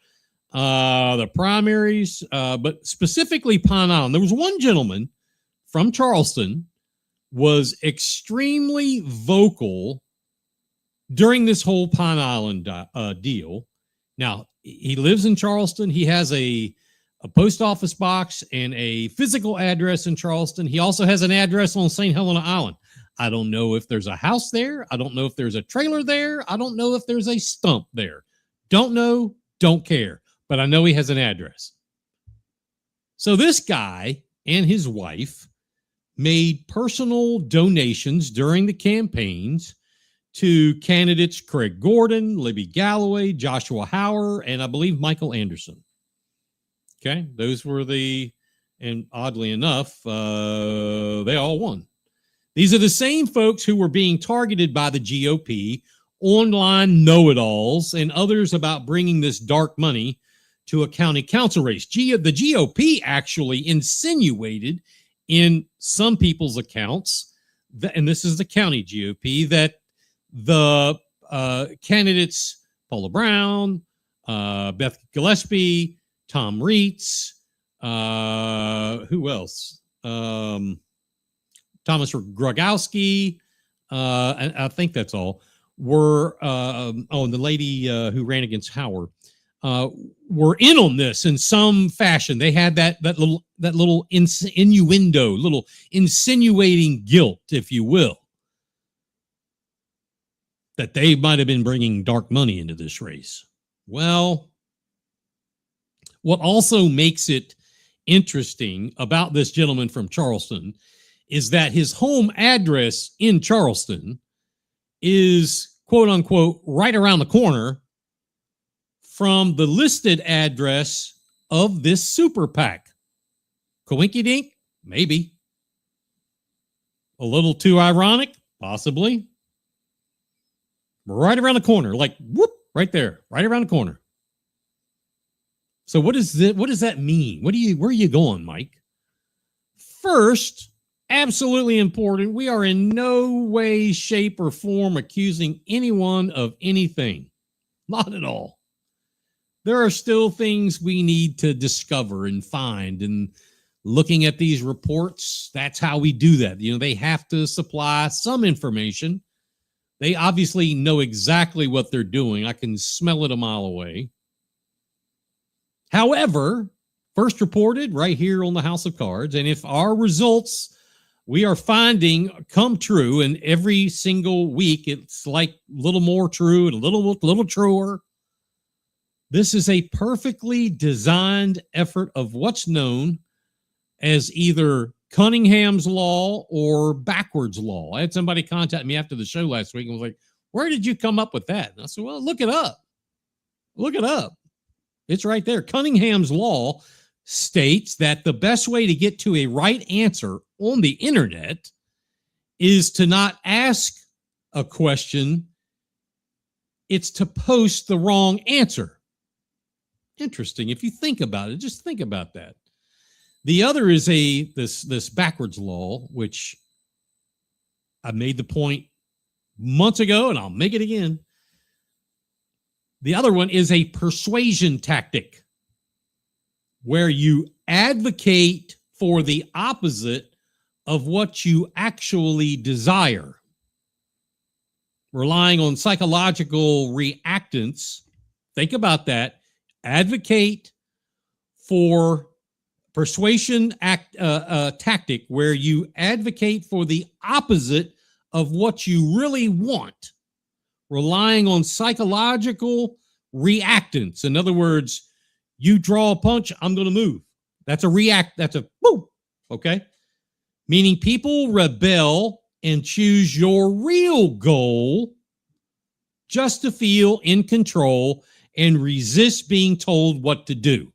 the primaries, but specifically Pine Island, there was one gentleman from Charleston was extremely vocal during this whole Pine Island deal. Now, he lives in Charleston. He has a post office box and a physical address in Charleston. He also has an address on St. Helena Island. I don't know if there's a house there. I don't know if there's a trailer there. I don't know if there's a stump there. Don't know, don't care. But I know he has an address. So this guy and his wife made personal donations during the campaigns to candidates Craig Gordon, Libby Galloway, Joshua Hauer, and I believe Michael Anderson. Okay, those were and oddly enough, they all won. These are the same folks who were being targeted by the GOP, online know-it-alls, and others about bringing this dark money to a county council race. The GOP actually insinuated in some people's accounts, and this is the county GOP, that the candidates, Paula Brown, Beth Gillespie, Tom Reitz, who else? Thomas Grogowski, I think that's all, were, and the lady who ran against Howard, were in on this in some fashion. They had that little innuendo, little insinuating guilt, if you will, that they might have been bringing dark money into this race. Well, what also makes it interesting about this gentleman from Charleston is that his home address in Charleston is, quote unquote, right around the corner from the listed address of this super PAC. Coinky dink? Maybe. A little too ironic? Possibly. Right around the corner, like whoop, right there, right around the corner. So what does that mean? Where are you going, Mike? First, absolutely important, we are in no way, shape, or form accusing anyone of anything. Not at all. There are still things we need to discover and find, and looking at these reports, that's how we do that. They have to supply some information. They obviously know exactly what they're doing. I can smell it a mile away. However, first reported right here on the House of Cards, and if our results we are finding come true, and every single week it's like a little more true and a little truer, this is a perfectly designed effort of what's known as either Cunningham's law or backwards law. I had somebody contact me after the show last week and was like, where did you come up with that? And I said, well, look it up. Look it up. It's right there. Cunningham's law states that the best way to get to a right answer on the internet is to not ask a question. It's to post the wrong answer. Interesting. If you think about it, just think about that. The other is this backwards law, which I made the point months ago, and I'll make it again. The other one is a persuasion tactic, where you advocate for the opposite of what you actually desire, relying on psychological reactance. Think about that. Advocate for persuasion tactic, where you advocate for the opposite of what you really want, relying on psychological reactance. In other words, you draw a punch, I'm going to move. That's a react. That's a woo. Okay. Meaning people rebel and choose your real goal just to feel in control and resist being told what to do.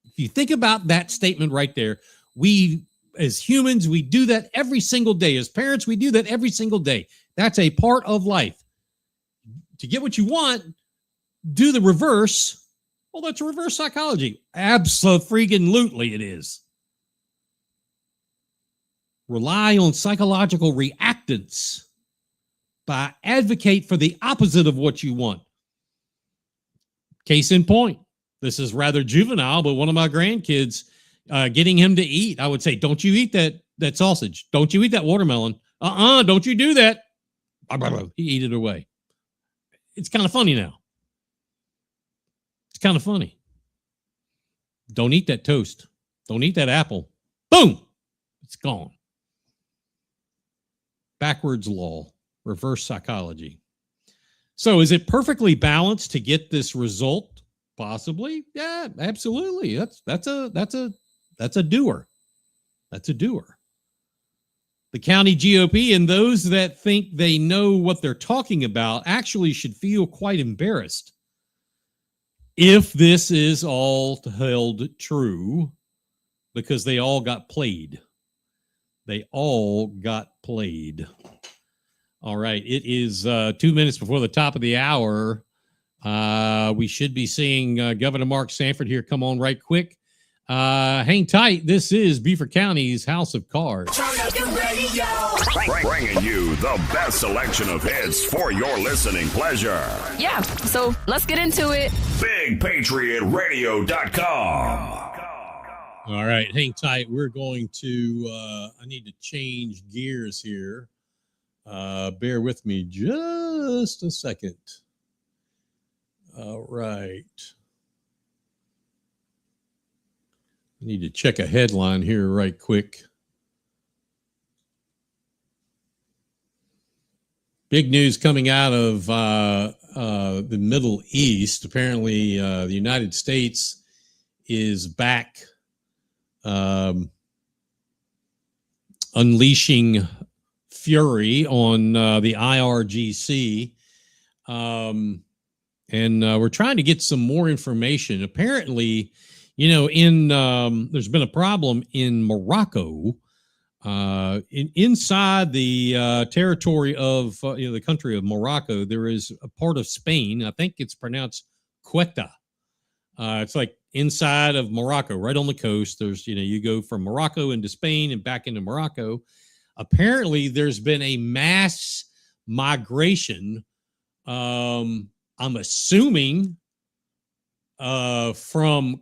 If you think about that statement right there, we as humans, we do that every single day. As parents, we do that every single day. That's a part of life. To get what you want, do the reverse. Well, that's reverse psychology. Abso-freaking-lutely it is. Rely on psychological reactance by advocate for the opposite of what you want. Case in point, this is rather juvenile, but one of my grandkids, getting him to eat, I would say, don't you eat that sausage. Don't you eat that watermelon. Don't you do that. He eat it away. It's kind of funny now. It's kind of funny. Don't eat that toast. Don't eat that apple. Boom. It's gone. Backwards law, reverse psychology. So is it perfectly balanced to get this result? Possibly. Yeah, absolutely. That's a doer. That's a doer. The county GOP and those that think they know what they're talking about actually should feel quite embarrassed if this is all held true, because they all got played. They all got played. All right. It is 2 minutes before the top of the hour. We should be seeing Governor Mark Sanford here come on right quick. Hang tight. This is Beaufort County's House of Cards. Bringing you the best selection of hits for your listening pleasure. Yeah, so let's get into it. BigPatriotRadio.com. All right, hang tight. We're going to, I need to change gears here. Bear with me just a second. All right. I need to check a headline here right quick. Big news coming out of the Middle East. Apparently, the United States is back unleashing fury on the IRGC. And we're trying to get some more information. Apparently, you know, there's been a problem in Morocco. Inside the territory of the country of Morocco, there is a part of Spain. I think it's pronounced Quetta. It's like inside of Morocco, right on the coast. There's, you go from Morocco into Spain and back into Morocco. Apparently, there's been a mass migration. I'm assuming from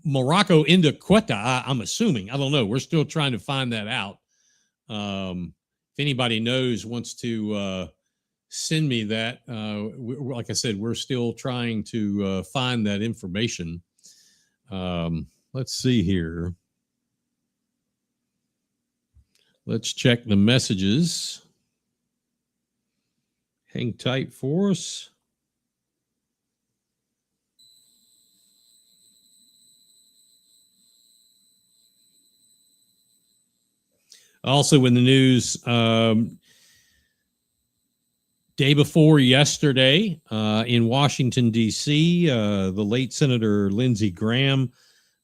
Morocco into Quetta. I'm assuming. I don't know. We're still trying to find that out. If anybody knows, wants to send me that. Like I said, we're still trying to find that information. Let's see here. Let's check the messages. Hang tight for us. Also in the news, day before yesterday, in Washington, D.C., the late Senator Lindsey Graham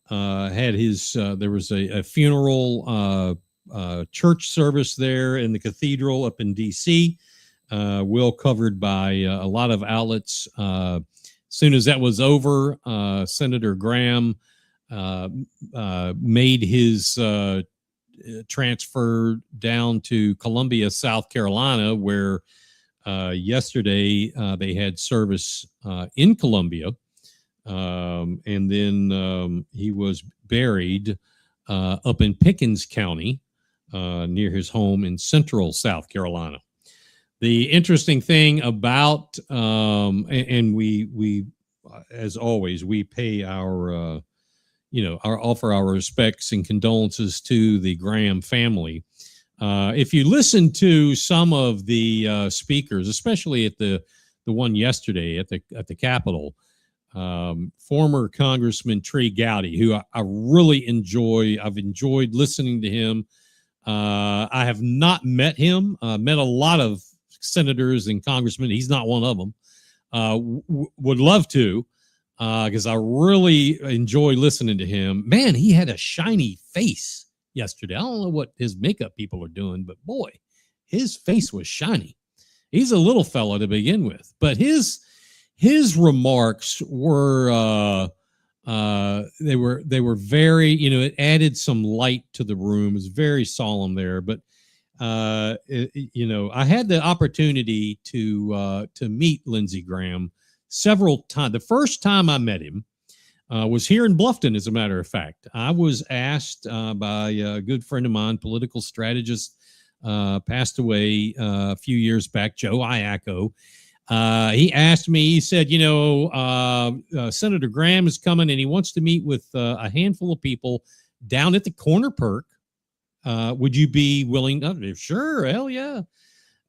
had his, there was a funeral church service there in the cathedral up in D.C., well covered by a lot of outlets. As soon as that was over, Senator Graham made his transfer down to Columbia, South Carolina, where yesterday they had service in Columbia. And then he was buried up in Pickens County near his home in central South Carolina. The interesting thing about, and we, as always, we pay our, offer our respects and condolences to the Graham family. If you listen to some of the speakers, especially at the one yesterday at the Capitol, former Congressman Trey Gowdy, who I really enjoy. I've enjoyed listening to him. I have not met him. Met a lot of senators and congressmen. He's not one of them. Would love to, because I really enjoy listening to him. Man, he had a shiny face yesterday. I don't know what his makeup people are doing, but boy, his face was shiny. He's a little fella to begin with, but his remarks were they were very, it added some light to the room. It was very solemn there, but I had the opportunity to meet Lindsey Graham several times. The first time I met him was here in Bluffton, as a matter of fact. I was asked by a good friend of mine, political strategist, passed away a few years back, Joe Iacco. He asked me, he said, Senator Graham is coming and he wants to meet with a handful of people down at the Corner Perk. Would you be willing? Sure, hell yeah.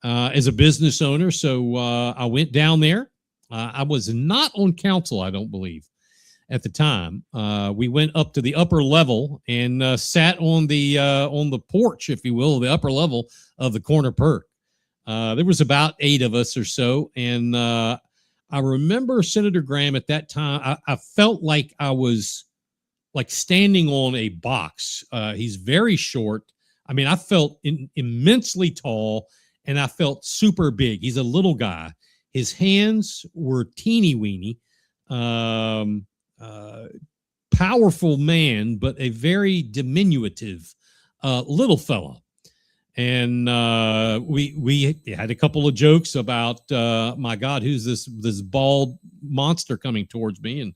As a business owner. So I went down there. I was not on council, I don't believe, at the time. We went up to the upper level and sat on the porch, if you will, the upper level of the Corner Perk. There was about 8 of us or so. And I remember Senator Graham at that time. I felt like I was like standing on a box. He's very short. I mean, I felt immensely tall and I felt super big. He's a little guy. His hands were teeny weeny, powerful man, but a very diminutive little fella. And we had a couple of jokes about, my God, who's this bald monster coming towards me? And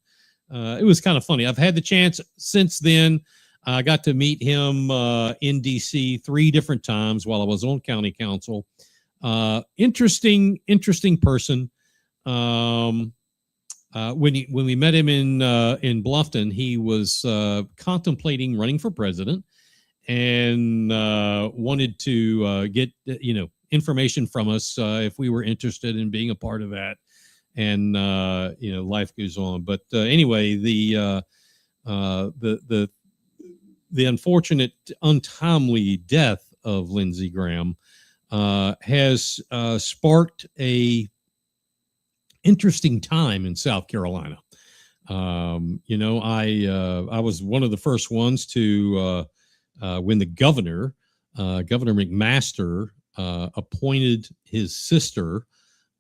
it was kind of funny. I've had the chance since then. I got to meet him in D.C. 3 different times while I was on county council. Interesting person. When we met him in Bluffton, he was contemplating running for president and wanted to get information from us if we were interested in being a part of that. And life goes on. But anyway, the unfortunate, untimely death of Lindsey Graham has sparked a interesting time in South Carolina. I was one of the first ones to when the Governor McMaster appointed his sister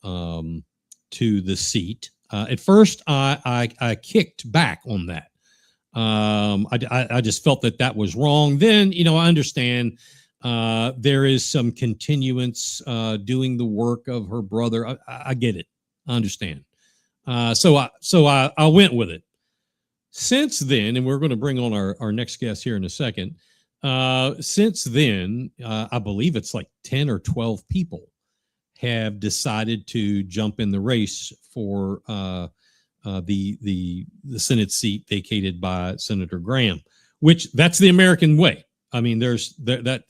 to the seat. At first, I kicked back on that. I just felt that was wrong. Then, I understand there is some continuance doing the work of her brother. I get it. I understand. So I went with it. Since then, and we're going to bring on our next guest here in a second. Since then, I believe it's like 10 or 12 people have decided to jump in the race for the Senate seat vacated by Senator Graham, which that's the American way. I mean, there's that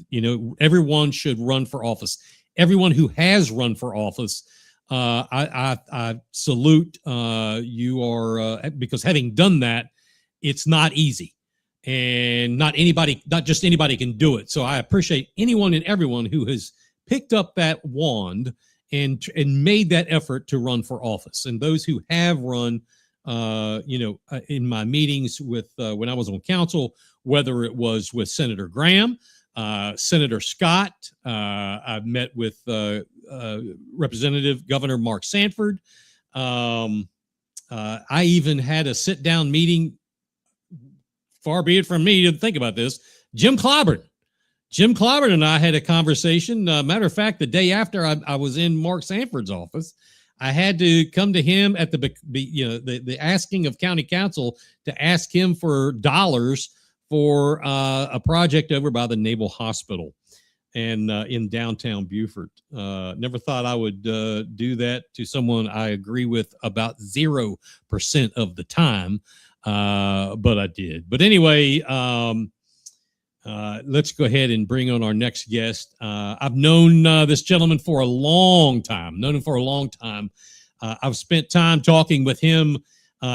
everyone should run for office. Everyone who has run for office, I salute you are because having done that, it's not easy. and not just anybody can do it. So I appreciate anyone and everyone who has picked up that wand and made that effort to run for office. And those who have run, in my meetings with when I was on council, whether it was with Senator Graham, Senator Scott, I've met with Representative Governor Mark Sanford. I even had a sit-down meeting, far be it from me to think about this, Jim Clyburn and I had a conversation. Matter of fact, the day after I was in Mark Sanford's office, I had to come to him at the asking of county council to ask him for dollars for a project over by the Naval Hospital and in downtown Beaufort. Never thought I would do that to someone I agree with about 0% of the time, but I did. But anyway, let's go ahead and bring on our next guest. I've known this gentleman for a long time. I've spent time talking with him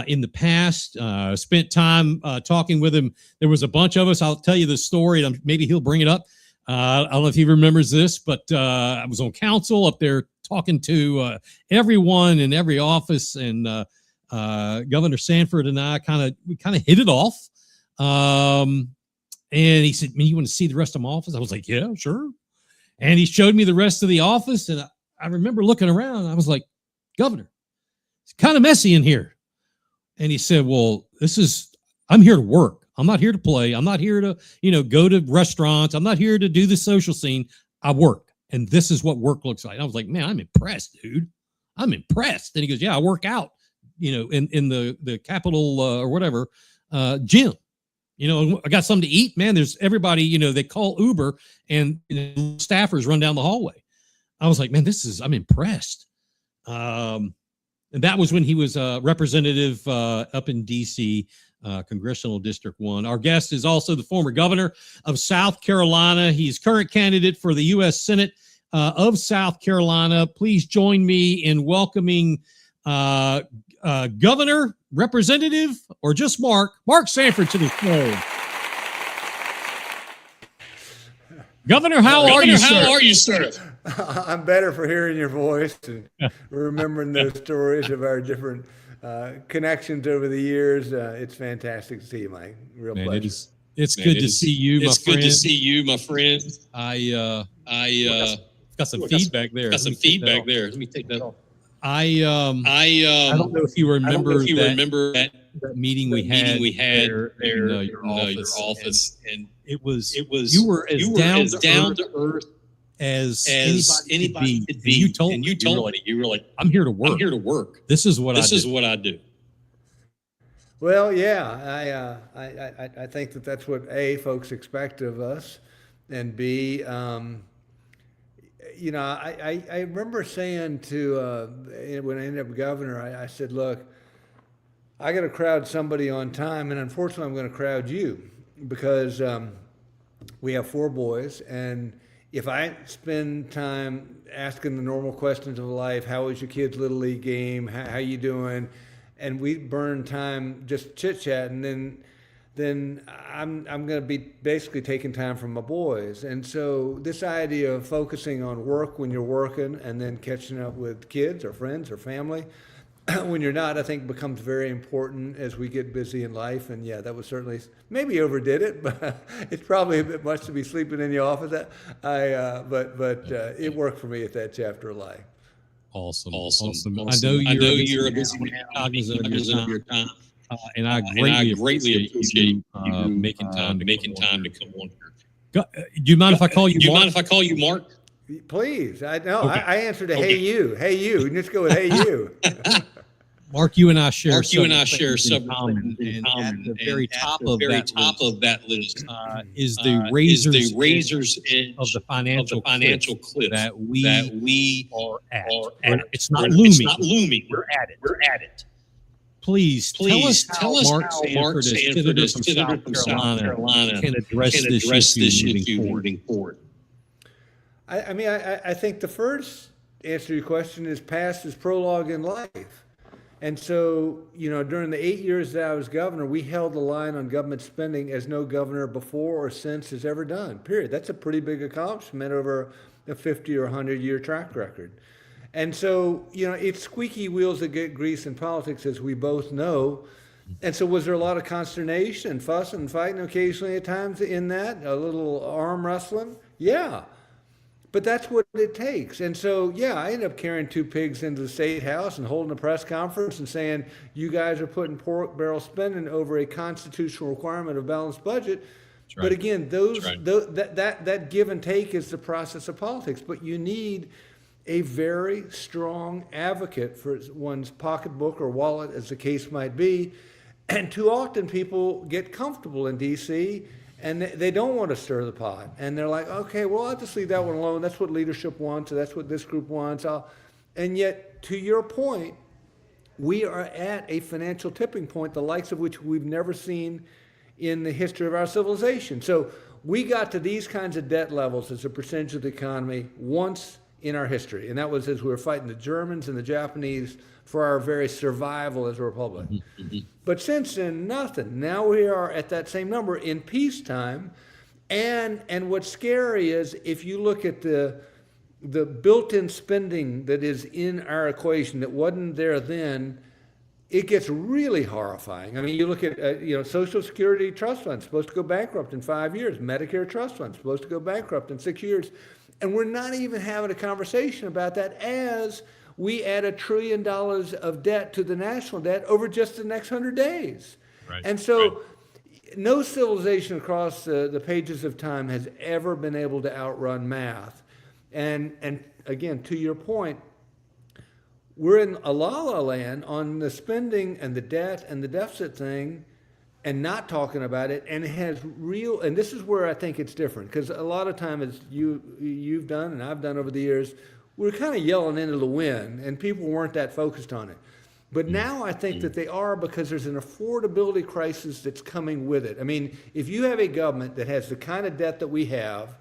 in the past. Spent time talking with him. There was a bunch of us. I'll tell you the story. Maybe he'll bring it up. I don't know if he remembers this, but I was on council up there talking to everyone in every office, and Governor Sanford and I kind of hit it off. And he said, "Man, you want to see the rest of my office?" I was like, "Yeah, sure." And he showed me the rest of the office, and I remember looking around. And I was like, "Governor, it's kind of messy in here." And he said, "Well, I'm here to work. I'm not here to play. I'm not here to, go to restaurants. I'm not here to do the social scene. I work. And this is what work looks like." And I was like, "Man, I'm impressed, dude. I'm impressed." And he goes, "Yeah, I work out, in the Capitol or whatever gym. I got something to eat, man. There's everybody, they call Uber and staffers run down the hallway." I was like, "Man, I'm impressed." And that was when he was a representative up in DC, Congressional District 1. Our guest is also the former governor of South Carolina. He's current candidate for the U.S. Senate of South Carolina. Please join me in welcoming Governor, Representative, or just Mark Sanford to the show. Governor, how are you, sir? I'm better for hearing your voice and remembering those stories of our different connections over the years. It's fantastic to see you, Mike. Real pleasure. It's good to see you, my friend. It's good to see you, my friend. I got some feedback there. Let me take that off. I don't know if you remember that meeting we had there in your office, and it was you were as down to earth as anybody could be. You told me, you were like, "I'm here to work. This is what I do." Well, yeah, I think that's what folks expect of us, and B, I remember saying to when I ended up governor, I said, "Look, I got to crowd somebody on time, and unfortunately, I'm going to crowd you because we have 4 boys, and if I spend time asking the normal questions of life, how was your kid's little league game, how you doing, and we burn time just chit chatting, then I'm going to be basically taking time from my boys." And so this idea of focusing on work when you're working and then catching up with kids or friends or family when you're not, I think becomes very important as we get busy in life. And yeah, that was certainly, maybe overdid it, but it's probably a bit much to be sleeping in the office. But it worked for me at that chapter of life. Awesome. I know you're a busy man, cognizant of your time. And I greatly appreciate you making time to come on here. Do you mind if I call you Mark? Please. I know. Okay. I answered to hey you. Let's go with hey you. Mark, you and I share something in common. And at the very top of that list is the razor's edge of the financial cliff that we are at. It's not looming. We're at it. Please tell us how Mark Sanford, as Senator from South Carolina, can address this issue moving forward. I think the first answer to your question is past is prologue in life. And so, during the 8 years that I was governor, we held the line on government spending as no governor before or since has ever done, period. That's a pretty big accomplishment over a 50 or 100-year track record. And so, it's squeaky wheels that get grease in politics, as we both know. And so was there a lot of consternation, fussing and fighting occasionally at times in that? A little arm wrestling? Yeah. But that's what it takes. And so, I ended up carrying 2 pigs into the State House and holding a press conference and saying, you guys are putting pork barrel spending over a constitutional requirement of balanced budget. Right. But again, that give and take is the process of politics. But you need a very strong advocate for one's pocketbook or wallet, as the case might be. And too often people get comfortable in D.C., and they don't want to stir the pot. And they're like, okay, well, I'll just leave that one alone. That's what leadership wants, or that's what this group wants. And yet, to your point, we are at a financial tipping point, the likes of which we've never seen in the history of our civilization. So we got to these kinds of debt levels as a percentage of the economy once in our history. And that was as we were fighting the Germans and the Japanese for our very survival as a republic. But since then, nothing. Now we are at that same number in peacetime. And what's scary is if you look at the built-in spending that is in our equation that wasn't there then, it gets really horrifying. I mean, you look at, Social Security trust funds supposed to go bankrupt in 5 years. Medicare trust funds supposed to go bankrupt in 6 years. And we're not even having a conversation about that as we add $1 trillion of debt to the national debt over just the next 100 days. Right. And so no civilization across the pages of time has ever been able to outrun math. And again, to your point, we're in a la-la land on the spending and the debt and the deficit thing and not talking about it. And it has and this is where I think it's different, because a lot of time, as you've done and I've done over the years, we're kind of yelling into the wind, and people weren't that focused on it. But now I think that they are, because there's an affordability crisis that's coming with it. I mean, if you have a government that has the kind of debt that we have,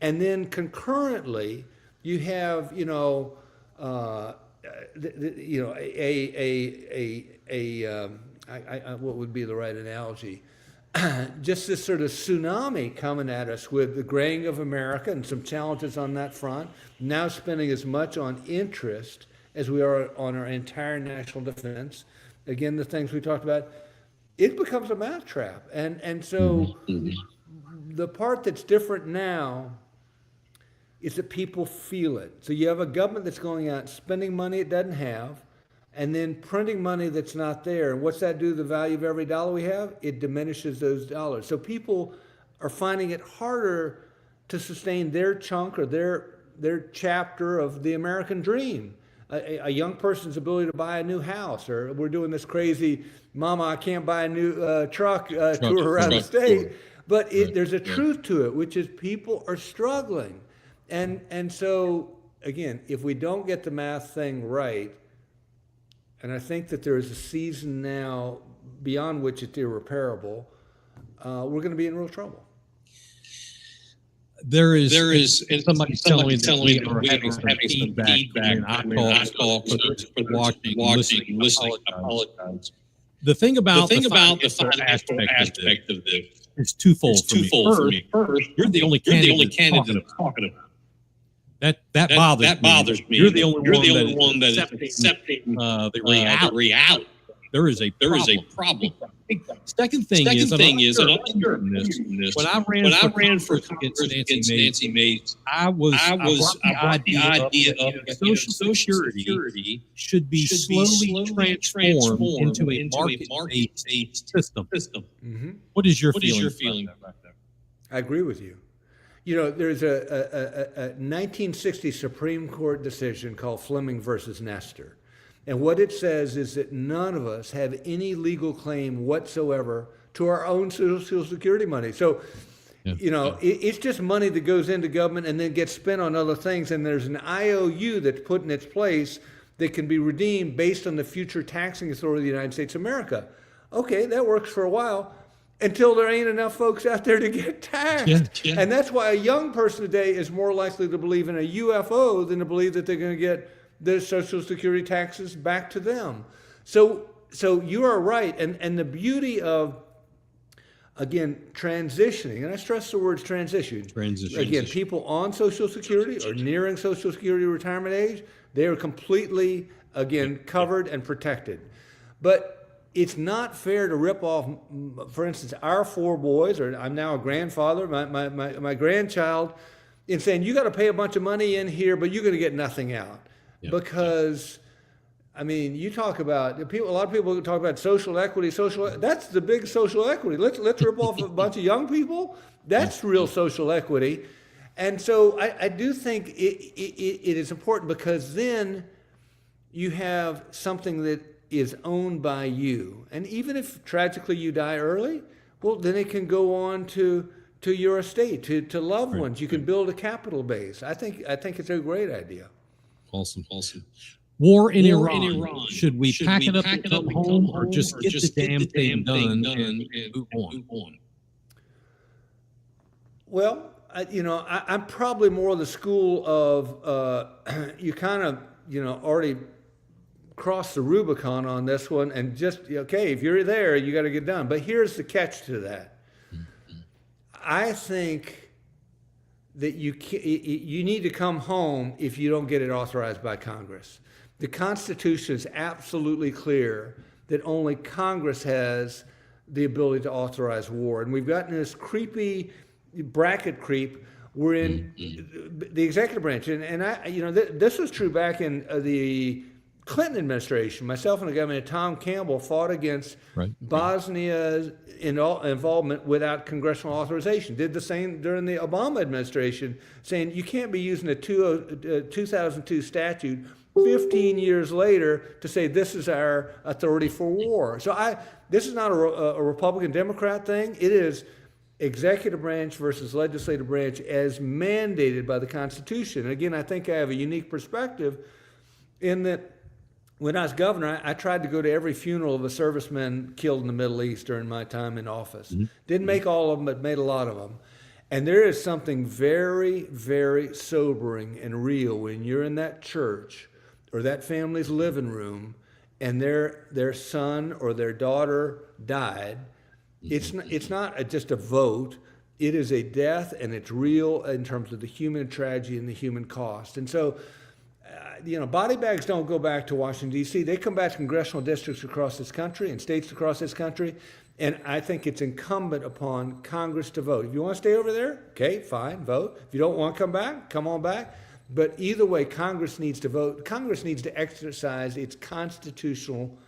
and then concurrently you have, what would be the right analogy? Just this sort of tsunami coming at us with the graying of America and some challenges on that front, now spending as much on interest as we are on our entire national defense. Again, the things we talked about, it becomes a math trap. And so the part that's different now is that people feel it. So you have a government that's going out spending money it doesn't have, and then printing money that's not there. And what's that do to the value of every dollar we have? It diminishes those dollars. So people are finding it harder to sustain their chunk or their chapter of the American dream. A young person's ability to buy a new house, or we're doing this crazy, Mama, I can't buy a new truck tour around the state. But there's a truth to it, which is people are struggling. And so, again, if we don't get the math thing right, and I think that there is a season now beyond which it's irreparable, we're going to be in real trouble. There is somebody telling me that we are having some feedback, and I call for watching, listening. I apologize. The thing about the financial aspect of this is twofold for me. First, you're the only candidate I'm talking about. That bothers me. You're the only one that is accepting the reality. There is a problem. Second thing is when I ran for against Nancy Mace, I brought the idea of Social Security should be slowly transformed into a market-based system. Mm-hmm. What is your feeling about that? I agree with you. There's a 1960 Supreme Court decision called Fleming versus Nestor. And what it says is that none of us have any legal claim whatsoever to our own Social Security money. So, it's just money that goes into government and then gets spent on other things. And there's an IOU that's put in its place that can be redeemed based on the future taxing authority of the United States of America. Okay, that works for a while, until there ain't enough folks out there to get taxed. Yeah. And that's why a young person today is more likely to believe in a UFO than to believe that they're going to get their Social Security taxes back to them. So you are right, and the beauty of, again, transitioning, and I stress the words transition. Again, people on Social Security or nearing Social Security retirement age, they are completely, again, covered and protected. But it's not fair to rip off, for instance, our 4 boys, or I'm now a grandfather, my grandchild, in saying, you got to pay a bunch of money in here, but you're going to get nothing out. Because... I mean, you talk about people. A lot of people talk about social equity. That's the big social equity. Let's rip off a bunch of young people. That's real social equity. And so I do think it is important, because then you have something that is owned by you. And even if tragically you die early, well, then it can go on to your estate, to loved ones. You can build a capital base. I think it's a great idea. Awesome. War in Iran. Should we pack it up and come home, or just get the damn thing done and move on? Well, I'm probably more of the school of you kind of, already crossed the Rubicon on this one, and just, okay, if you're there, you got to get done. But here's the catch to that. I think that you need to come home if you don't get it authorized by Congress. The Constitution is absolutely clear that only Congress has the ability to authorize war. And we've gotten this creepy bracket creep. We're in the executive branch. And this was true back in the Clinton administration. Myself and the Governor Tom Campbell fought against Bosnia's involvement without congressional authorization. Did the same during the Obama administration, saying you can't be using a 2002 statute 15 years later to say this is our authority for war. So this is not a Republican-Democrat thing. It is executive branch versus legislative branch as mandated by the Constitution. And again, I think I have a unique perspective in that when I was governor, I tried to go to every funeral of a serviceman killed in the Middle East during my time in office. Didn't make all of them, but made a lot of them. And there is something very, very sobering and real when you're in that church or that family's living room and their son or their daughter died. It's not just a vote. It is a death, and it's real in terms of the human tragedy and the human cost. And so, body bags don't go back to Washington, D.C. They come back to congressional districts across this country and states across this country. And I think it's incumbent upon Congress to vote. If you want to stay over there, okay, fine, vote. If you don't want to come back, come on back. But either way, Congress needs to vote. Congress needs to exercise its constitutional,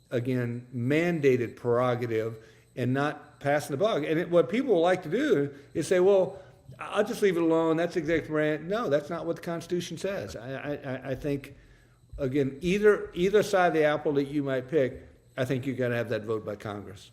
again, mandated prerogative and not passing the buck. And what people like to do is say, well, I'll just leave it alone. That's executive branch. No, that's not what the Constitution says. I think, again, either side of the apple that you might pick, I think you've got to have that vote by Congress.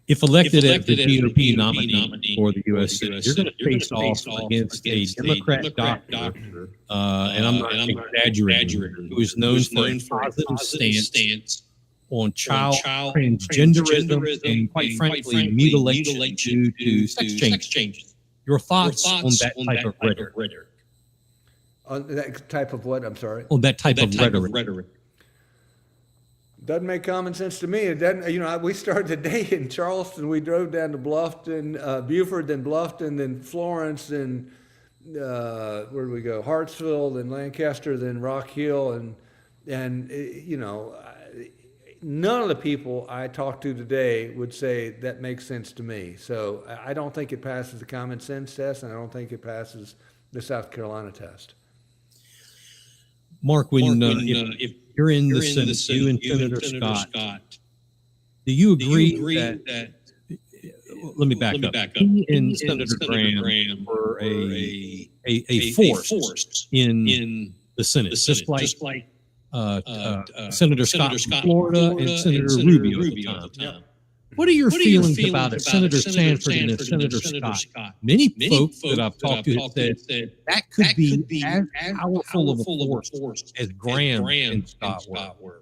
If elected as the GOP nominee for the U.S. Senate, you're going to face off against a Democrat doctor, and I'm not exaggerating, who is known for a positive stance on child transgenderism and, quite frankly, mutilation due to sex changes. Your thoughts on that type of rhetoric? On that type of what? I'm sorry? On that type of rhetoric. Doesn't make common sense to me. It doesn't. We started the day in Charleston. We drove down to Bluffton, Beaufort, then Bluffton, then Florence, then where did we go? Hartsville, then Lancaster, then Rock Hill, and none of the people I talked to today would say that makes sense to me. So I don't think it passes the common sense test, and I don't think it passes the South Carolina test. Mark, if you're in the Senate, you and Senator Scott, do you agree that let me back up. He and Senator Graham were a force in the Senate, just like Senator Scott from Florida and Senator Rubio at the time. What are your feelings about it, Senator Sanford and Senator Scott? Many folks that I've talked to have said that could be as powerful of a force as Graham and Scott were.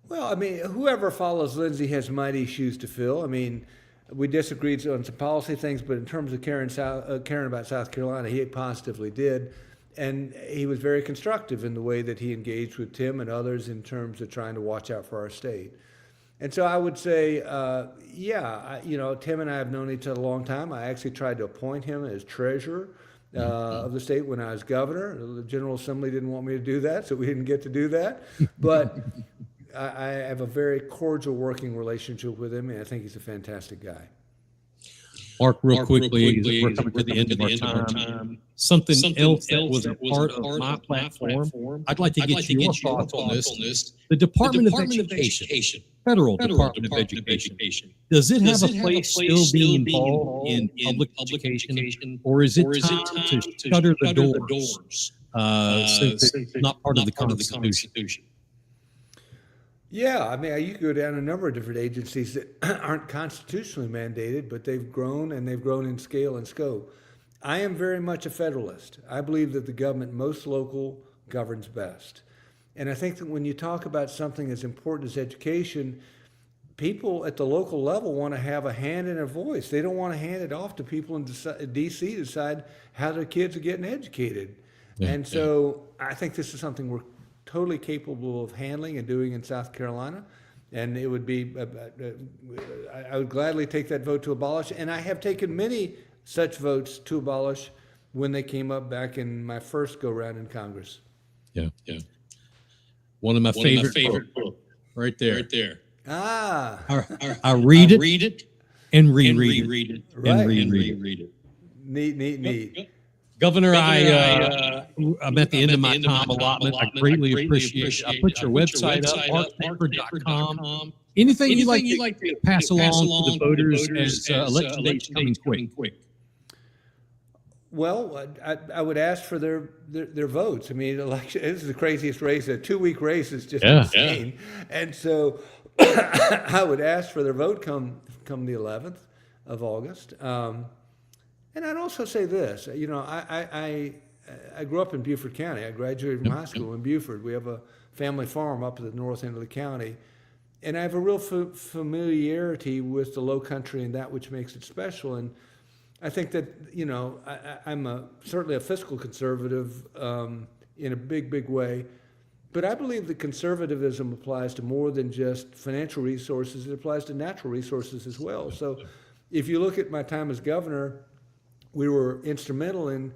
Well, whoever follows Lindsey has mighty shoes to fill. We disagreed on some policy things, but in terms of caring about South Carolina, he positively did. And he was very constructive in the way that he engaged with Tim and others in terms of trying to watch out for our state. And so I would say, Tim and I have known each other a long time. I actually tried to appoint him as treasurer of the state when I was governor. The General Assembly didn't want me to do that, so we didn't get to do that. But I have a very cordial working relationship with him, and I think he's a fantastic guy. Mark, real quickly, we're coming to the end of our time. Something else that was a part of my platform. I'd like to get your thoughts on this. The Department of Education, Federal Department of Education, does it have a place still being involved in public education, or is it time to shutter the doors since it's not part of the Constitution? Yeah, I mean, you could go down a number of different agencies that aren't constitutionally mandated, but they've grown, and they've grown in scale and scope. I am very much a federalist. I believe that the government, most local, governs best. And I think that when you talk about something as important as education, people at the local level want to have a hand and a voice. They don't want to hand it off to people in D.C. to decide how their kids are getting educated. So I think this is something we're totally capable of handling and doing in South Carolina, and it would be I would gladly take that vote to abolish, and I have taken many such votes to abolish when they came up back in my first go round in Congress. One of my favorite books, right there. I read it and reread it and reread it. Neat. Governor, I'm at the end of my time allotment. I greatly appreciate it. I put your website up, marksanford.com. Anything you'd like to pass along to the voters as election day is coming quick? Well, I would ask for their votes. I mean, election, this is the craziest race. A 2-week race is just insane. And so I would ask for their vote come the 11th of August. And I'd also say this, I grew up in Beaufort County. I graduated from high school in Beaufort. We have a family farm up at the north end of the county. And I have a real familiarity with the low country and that which makes it special. And I think that, I'm certainly a fiscal conservative in a big way. But I believe that conservatism applies to more than just financial resources. It applies to natural resources as well. So if you look at my time as governor, we were instrumental in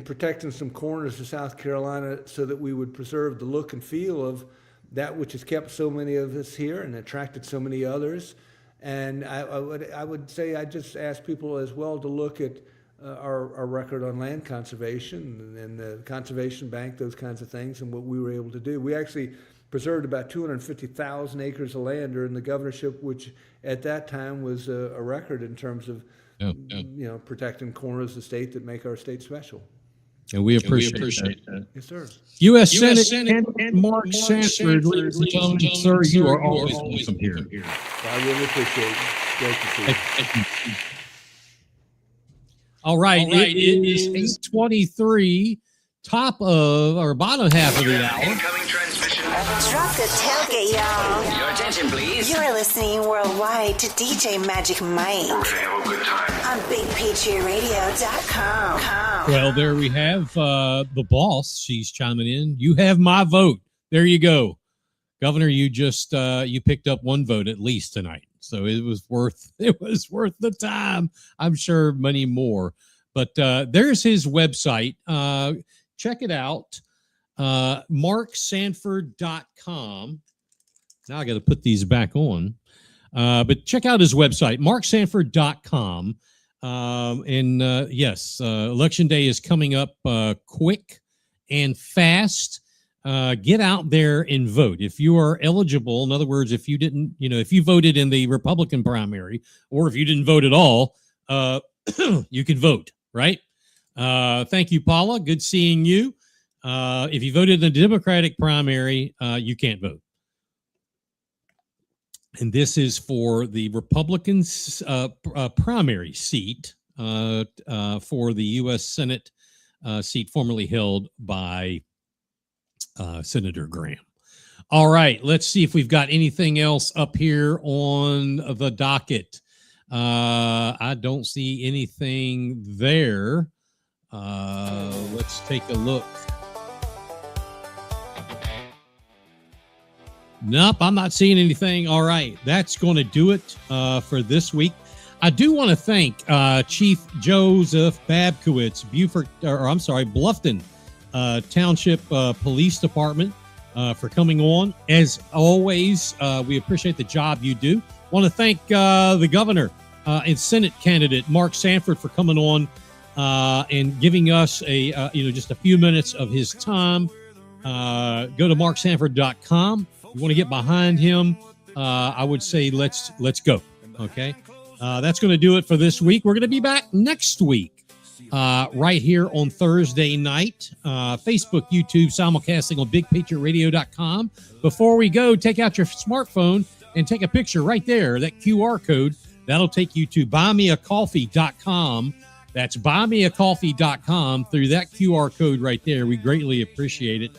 protecting some corners of South Carolina so that we would preserve the look and feel of that which has kept so many of us here and attracted so many others. And I would say I just ask people as well to look at our record on land conservation and the conservation bank, those kinds of things, and what we were able to do. We actually preserved about 250,000 acres of land during the governorship, which at that time was a record in terms of protecting corners of the state that make our state special. And we appreciate that. Yes, sir. U.S. Senate candidate Mark Sanford, ladies and gentlemen, sir, you are always welcome here. I really appreciate it. Great to see you. Thank you. All right, it is 8:23, top of or bottom half of the hour. Incoming transmission. Drop the tailgate, y'all. Your attention, please. You're listening worldwide to DJ Magic Mike We're gonna have a good time. on BigPatriotRadio.com. Well, there we have the boss. She's chiming in. You have my vote. There you go. Governor, you just you picked up one vote at least tonight. So it was worth the time. I'm sure many more. But there's his website. Check it out. marksanford.com. Now I got to put these back on. But check out his website, marksanford.com. Yes, Election Day is coming up quick and fast. Get out there and vote. If you are eligible, in other words, if you didn't, if you voted in the Republican primary, or if you didn't vote at all, you can vote, right? Thank you, Paula. Good seeing you. If you voted in the Democratic primary, you can't vote. And this is for the Republicans' primary seat for the U.S. Senate seat formerly held by Senator Graham. All right, let's see if we've got anything else up here on the docket. I don't see anything there. Let's take a look. Nope, I'm not seeing anything. All right, that's going to do it for this week. I do want to thank Chief Joseph Babkiewicz, Bluffton Township Police Department for coming on. As always, we appreciate the job you do. Want to thank the governor and Senate candidate Mark Sanford for coming on and giving us just a few minutes of his time. Go to marksanford.com. You want to get behind him, I would say let's go. Okay, that's going to do it for this week. We're going to be back next week, right here on Thursday night. Facebook, YouTube, simulcasting on BigPatriotRadio.com. Before we go, take out your smartphone and take a picture right there. That QR code that'll take you to buymeacoffee.com. That's buymeacoffee.com. Through that QR code right there, we greatly appreciate it.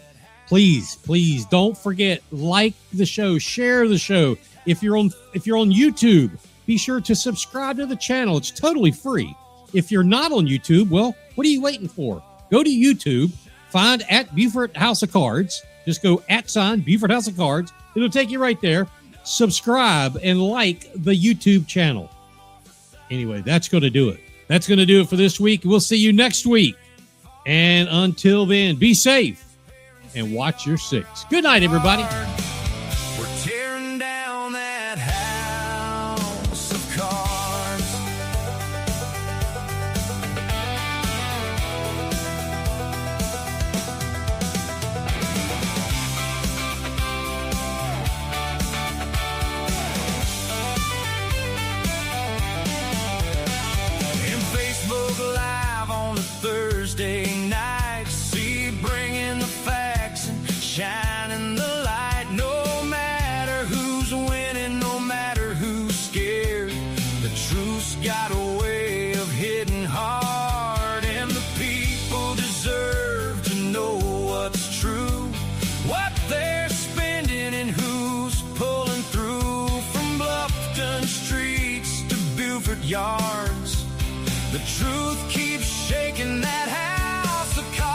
Please don't forget, like the show, share the show. If you're on YouTube, be sure to subscribe to the channel. It's totally free. If you're not on YouTube, well, what are you waiting for? Go to YouTube, find at Beaufort House of Cards. Just go @ Beaufort House of Cards. It'll take you right there. Subscribe and like the YouTube channel. Anyway, that's going to do it. That's going to do it for this week. We'll see you next week. And until then, be safe and watch your six. Good night, everybody. We're tearing down that house of cards. And Facebook Live on a Thursday night. See, bringing the facts and shining the light. No matter who's winning, no matter who's scared, the truth's got a way of hitting hard, and the people deserve to know what's true, what they're spending and who's pulling through. From Bluffton streets to Beaufort yards, the truth keeps shaking that house of cards.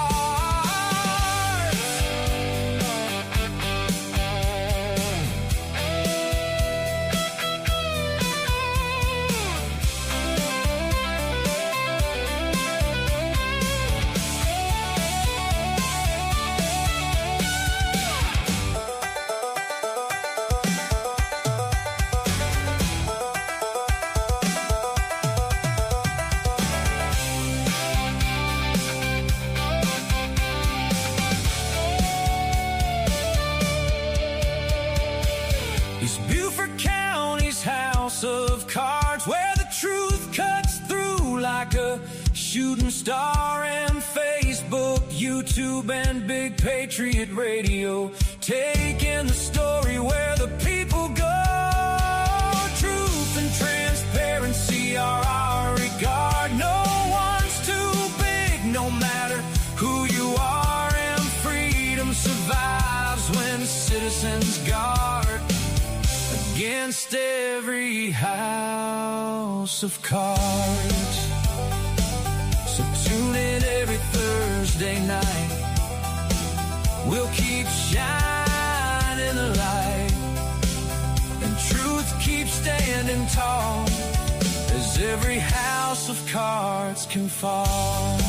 It's Beaufort County's house of cards, where the truth cuts through like a shooting star. And Facebook, YouTube, and Big Patriot Radio, taking the story where the people go. Truth and transparency are our regard. No one's too big, no matter who you are. And freedom survives when citizens guard against every house of cards. So tune in every Thursday night. We'll keep shining the light, and truth keeps standing tall as every house of cards can fall.